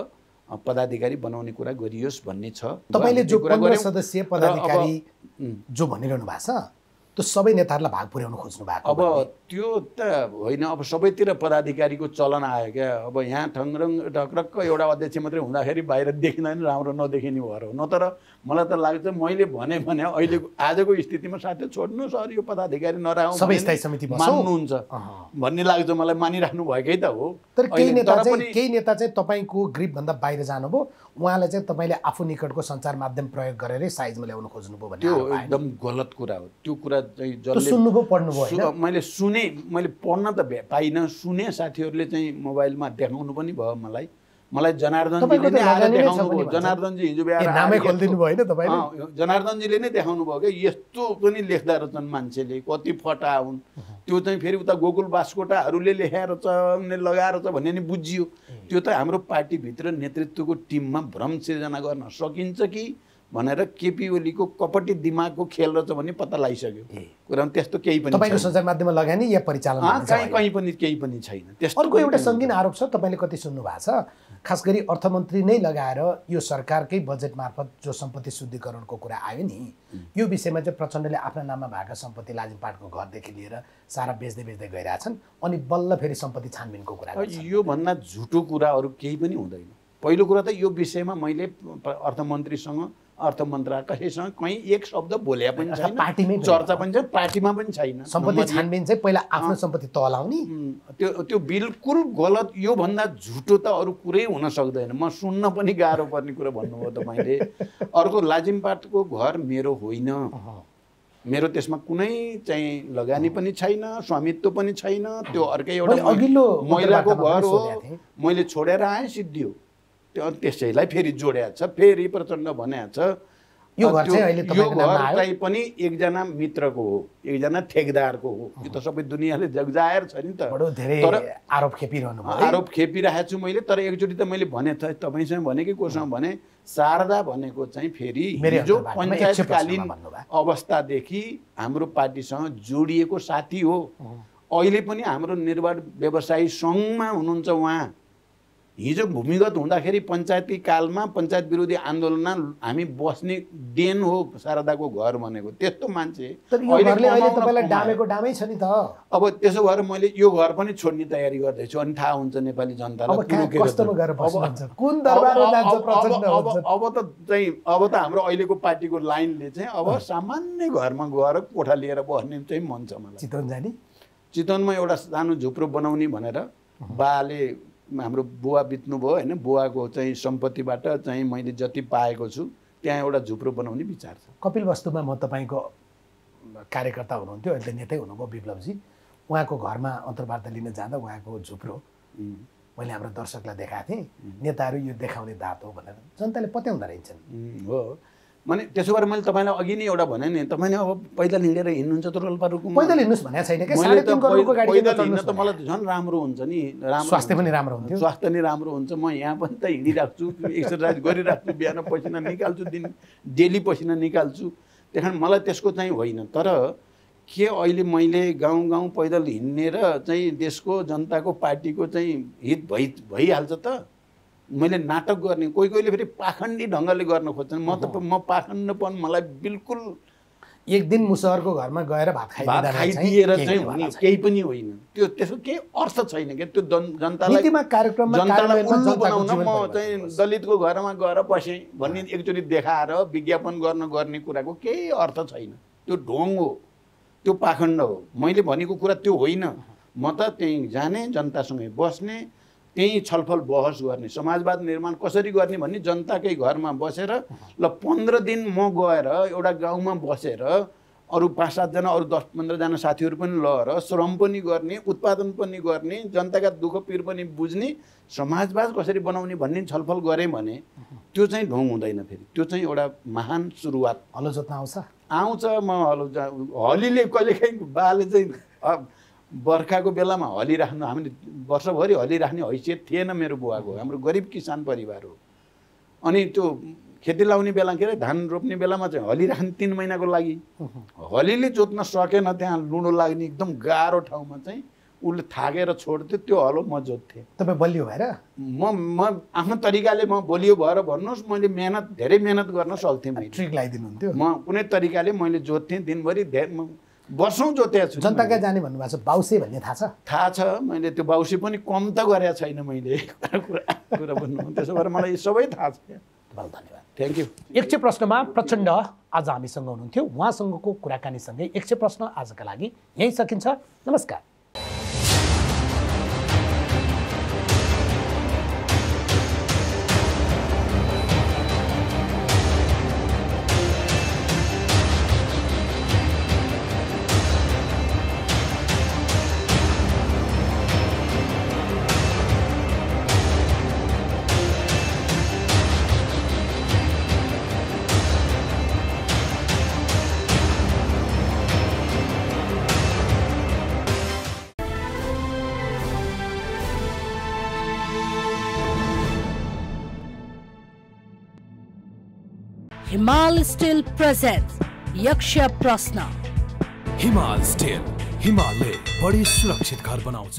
पदाधिकारी बनाउने कुरा गरियोस् भन्ने छ। तपाईँले जो 15 सदस्यीय पदाधिकारी जो भनिरहनु भएको छ त्यो सबै नेताहरूलाई भाग पुर्याउन खोज्नु भएको? अब त्यो त होइन, अब सबैतिर पदाधिकारीको चलन आयो क्या। अब यहाँ ठङ्रङ ढक्रक्क एउटा अध्यक्ष मात्रै हुँदाखेरि बाहिर देखिँदैन, राम्रो नदेखिने भएर हो। न तर मलाई त लाग्छ मैले भने अहिले आजको स्थितिमा साथै छोड्नु सर यो पदाधिकारी नराखौँ सबै स्थायी समिति मान्नुहुन्छ भन्ने लाग्छ मलाई। मानिराख्नु भएकै त हो। तर केही नेता चाहिँ तपाईँको ग्रिपभन्दा बाहिर जानुभयो, उहाँलाई चाहिँ तपाईँले आफू निकटको सञ्चार माध्यम प्रयोग गरेरै साइजमा ल्याउन खोज्नुभयो भन्ने? त्यो एकदम गलत कुरा हो। त्यो कुरा चाहिँ सुन्नुभयो पढ्नुभयो? मैले सुने, मैले पढ्न त पाइनँ, सुने साथीहरूले चाहिँ मोबाइलमा देखाउनु पनि भयो मलाई। जनार्दनजीले नै आएर देखाउनु भयो। जनार्दनजी हिजो नामै खोलिदिनु भयो होइन तपाईँले? जनार्दनजीले नै देखाउनु भयो कि यस्तो पनि लेख्दा रहेछन् मान्छेले, कति फटा हुन्। त्यो चाहिँ फेरि उता गोकुल बास्कोटाहरूले लेखाएर छ लगाएर छ भन्ने नि बुझियो। त्यो त हाम्रो पार्टीभित्र नेतृत्वको टिममा भ्रम सिर्जना गर्न सकिन्छ कि भनेर केपी ओलीको कपटी दिमागको खेल रहेछ भन्ने पत्ता लगाइसक्यो। कुरा त्यस्तो केही पनि तपाईँको सञ्चार माध्यममा लगानी या परिचालन कहीँ पनि केही पनि छैन। अर्को एउटा सङ्गीन आरोप छ, तपाईँले कति सुन्नु भएको छ, खास गरी अर्थमन्त्री नै लगाएर यो सरकारकै बजेट मार्फत जो सम्पत्ति शुद्धिकरणको कुरा आयो नि, यो विषयमा चाहिँ प्रचण्डले आफ्ना नाममा भएका सम्पत्ति लाजिमपाटको घरदेखि लिएर सारा बेच्दै गइरहेछन् अनि बल्ल फेरि सम्पत्ति छानबिनको कुरा गर्छन्। यो भन्दा झुटो कुरा अरू केही पनि हुँदैन। पहिलो कुरा त यो विषयमा मैले अर्थमन्त्रीसँग अर्थ मन्त्रालय कसैसँग कहीँ एक शब्द बोले पनि छैन, चर्चा पनि छैन, पार्टीमा पनि छैन। सम्पत्ति छानबिन चाहिँ पहिला आफ्नो सम्पत्ति तलाउने त्यो बिल्कुल गलत। यो भन्दा झुटो त अरू कुरै हुन सक्दैन। म सुन्न पनि गाह्रो पर्ने कुरा भन्नुभयो तपाईँले। अर्को लाजिमपाटको घर मेरो होइन, मेरो त्यसमा कुनै चाहिँ लगानी पनि छैन, स्वामित्व पनि छैन। त्यो अर्कै एउटा महिलाको घर हो, मैले छोडेर आएँ सिद्धियो। त्यसैलाई फेरि जोड्या छ, फेरि प्रचण्ड भन्या छ। यो घर चाहिँ पनि एकजना मित्रको हो, एकजना ठेकदारको हो। यो त सबै दुनियाँले जगजाहेर छ नि त। तर आरोप खेपिरहेको छु मैले। तर एकचोटि त मैले भने त तपाईँसँग भने कि कोसँग भने, शारदा भनेको चाहिँ फेरि जो पञ्चायतकालीन अवस्थादेखि हाम्रो पार्टीसँग जोडिएको साथी हो। अहिले पनि हाम्रो निर्वाध व्यवसायी सङ्घमा हुनुहुन्छ उहाँ। हिजो भूमिगत हुँदाखेरि पञ्चायती कालमा पञ्चायत विरोधी आन्दोलनमा हामी बस्ने देन हो शारदाको घर भनेको। त्यस्तो मान्छे अब त्यसो भएर मैले यो घर पनि छोड्ने तयारी गर्दैछु अनि थाहा हुन्छ नेपाली जनतालाई। अब त हाम्रो अहिलेको पार्टीको लाइनले चाहिँ अब सामान्य घरमा गएर कोठा लिएर बस्ने चाहिँ मन छ मलाई। चितवनमा एउटा सानो झुप्रो बनाउने भनेर बाले, हाम्रो बुवा बित्नुभयो होइन, बुवाको चाहिँ सम्पत्तिबाट चाहिँ मैले जति पाएको छु त्यहाँ एउटा झुप्रो बनाउने विचार छ। कपिल वस्तुमा म तपाईँको कार्यकर्ता हुनुहुन्थ्यो, अहिले नेतै हुनुभयो विप्लवजी। उहाँको घरमा अन्तर्वार्ता लिन जाँदा उहाँको झुप्रो मैले हाम्रो दर्शकलाई देखाएको थिएँ। नेताहरू यो देखाउने दात हो भनेर जनताले पत्याउँदो रहेछन्। हो माने त्यसो भएर मैले तपाईँलाई अघि नै एउटा भने नि, तपाईँले अब पैदल हिँडेर हिँड्नुहुन्छ त रोल्पारुकुमा? पैदल हिँड्नुहोस् भनेको छैन क्या, 3.5 करोडको गाडी हिँड्न त मलाई झन् राम्रो हुन्छ नि। स्वास्थ्य पनि राम्रो हुन्थ्यो। स्वास्थ्य नि राम्रो हुन्छ। म यहाँ पनि त हिँडिराख्छु, एक्सर्साइज गरिराख्छु, बिहान पसिना निकाल्छु, डेली पसिना निकाल्छु। त्यही कारण मलाई त्यसको चाहिँ होइन। तर के अहिले मैले गाउँ पैदल हिँडेर चाहिँ देशको जनताको पार्टीको चाहिँ हित भइहाल्छ त? मैले नाटक गर्ने कोहीले फेरि पाखण्डी ढङ्गले गर्न खोज्छन्। म पाखण्डपन मलाई बिल्कुल एक दिन मुसहरको घरमा गएर भात खाइदिएर चाहिँ हुने केही पनि होइन। त्यो त्यसको केही अर्थ छैन क्या। त्यो जनतालाई उल्लु बनाउन म चाहिँ दलितको घरमा गएर बसेँ भन्ने एकचोटि देखाएर विज्ञापन गर्ने कुराको केही अर्थ छैन। त्यो ढोङ हो, त्यो पाखण्ड हो। मैले भनेको कुरा त्यो होइन। म त त्यहीँ जाने, जनतासँगै बस्ने, त्यहीँ छलफल बहस गर्ने, समाजवाद निर्माण कसरी गर्ने भन्ने जनताकै घरमा बसेर ल 15 दिन म गएर एउटा गाउँमा बसेर अरू 5-7 जना अरू 10-15 जना साथीहरू पनि लएर श्रम पनि गर्ने, उत्पादन पनि गर्ने, जनताका दुःख पीर पनि बुझ्ने, समाजवाद कसरी बनाउने भन्ने छलफल गरेँ भने त्यो चाहिँ ढोङ हुँदैन। फेरि त्यो चाहिँ एउटा महान सुरुवात। हलो जोत्न आउँछ। म हलीले कहिलेकाहीँ बाले चाहिँ बर्खाको बेलामा हलिराख्नु, हामीले वर्षभरि हलिराख्ने हैसियत थिएन मेरो बुवाको। हाम्रो गरिब किसान परिवार हो। अनि त्यो खेती लाउने बेला के अरे धान रोप्ने बेलामा चाहिँ हलिराख्ने 3 महिनाको लागि हलीले जोत्न सकेन। त्यहाँ लुडो लाग्ने एकदम गाह्रो ठाउँमा चाहिँ उसले थाकेर छोड्थ्यो। त्यो हलो म जोत्थेँ। तपाईँ बलियो भएर? म आफ्नो तरिकाले म बलियो भएर भन्नुहोस्, मैले धेरै मेहनत गर्न सक्थेँ। मैले ट्रिक लगाइदिनुहुन्थ्यो। म कुनै तरिकाले मैले जोत्थेँ। दिनभरि वर्षौँ जोतेको छु। जनताका जाने भन्नुभएको छ, बाउसे भन्ने थाहा छ? थाहा छ। मैले त्यो बाउसे पनि कम त गरेको छैन मैले कुरा भन्नु। त्यसो भएर मलाई सबै थाहा छ। बहुत धन्यवाद, थ्याङ्क यू। एक प्रश्नमा प्रचण्ड आज हामीसँग हुनुहुन्थ्यो। उहाँसँगको कुराकानीसँगै एक प्रश्न आजका लागि यहीँ सकिन्छ। नमस्कार। हिमाल स्टिल प्रेजेंट्स यक्ष प्रश्न। हिमाल स्टिल, हिमालले बढी सुरक्षित घर बनाउँछ।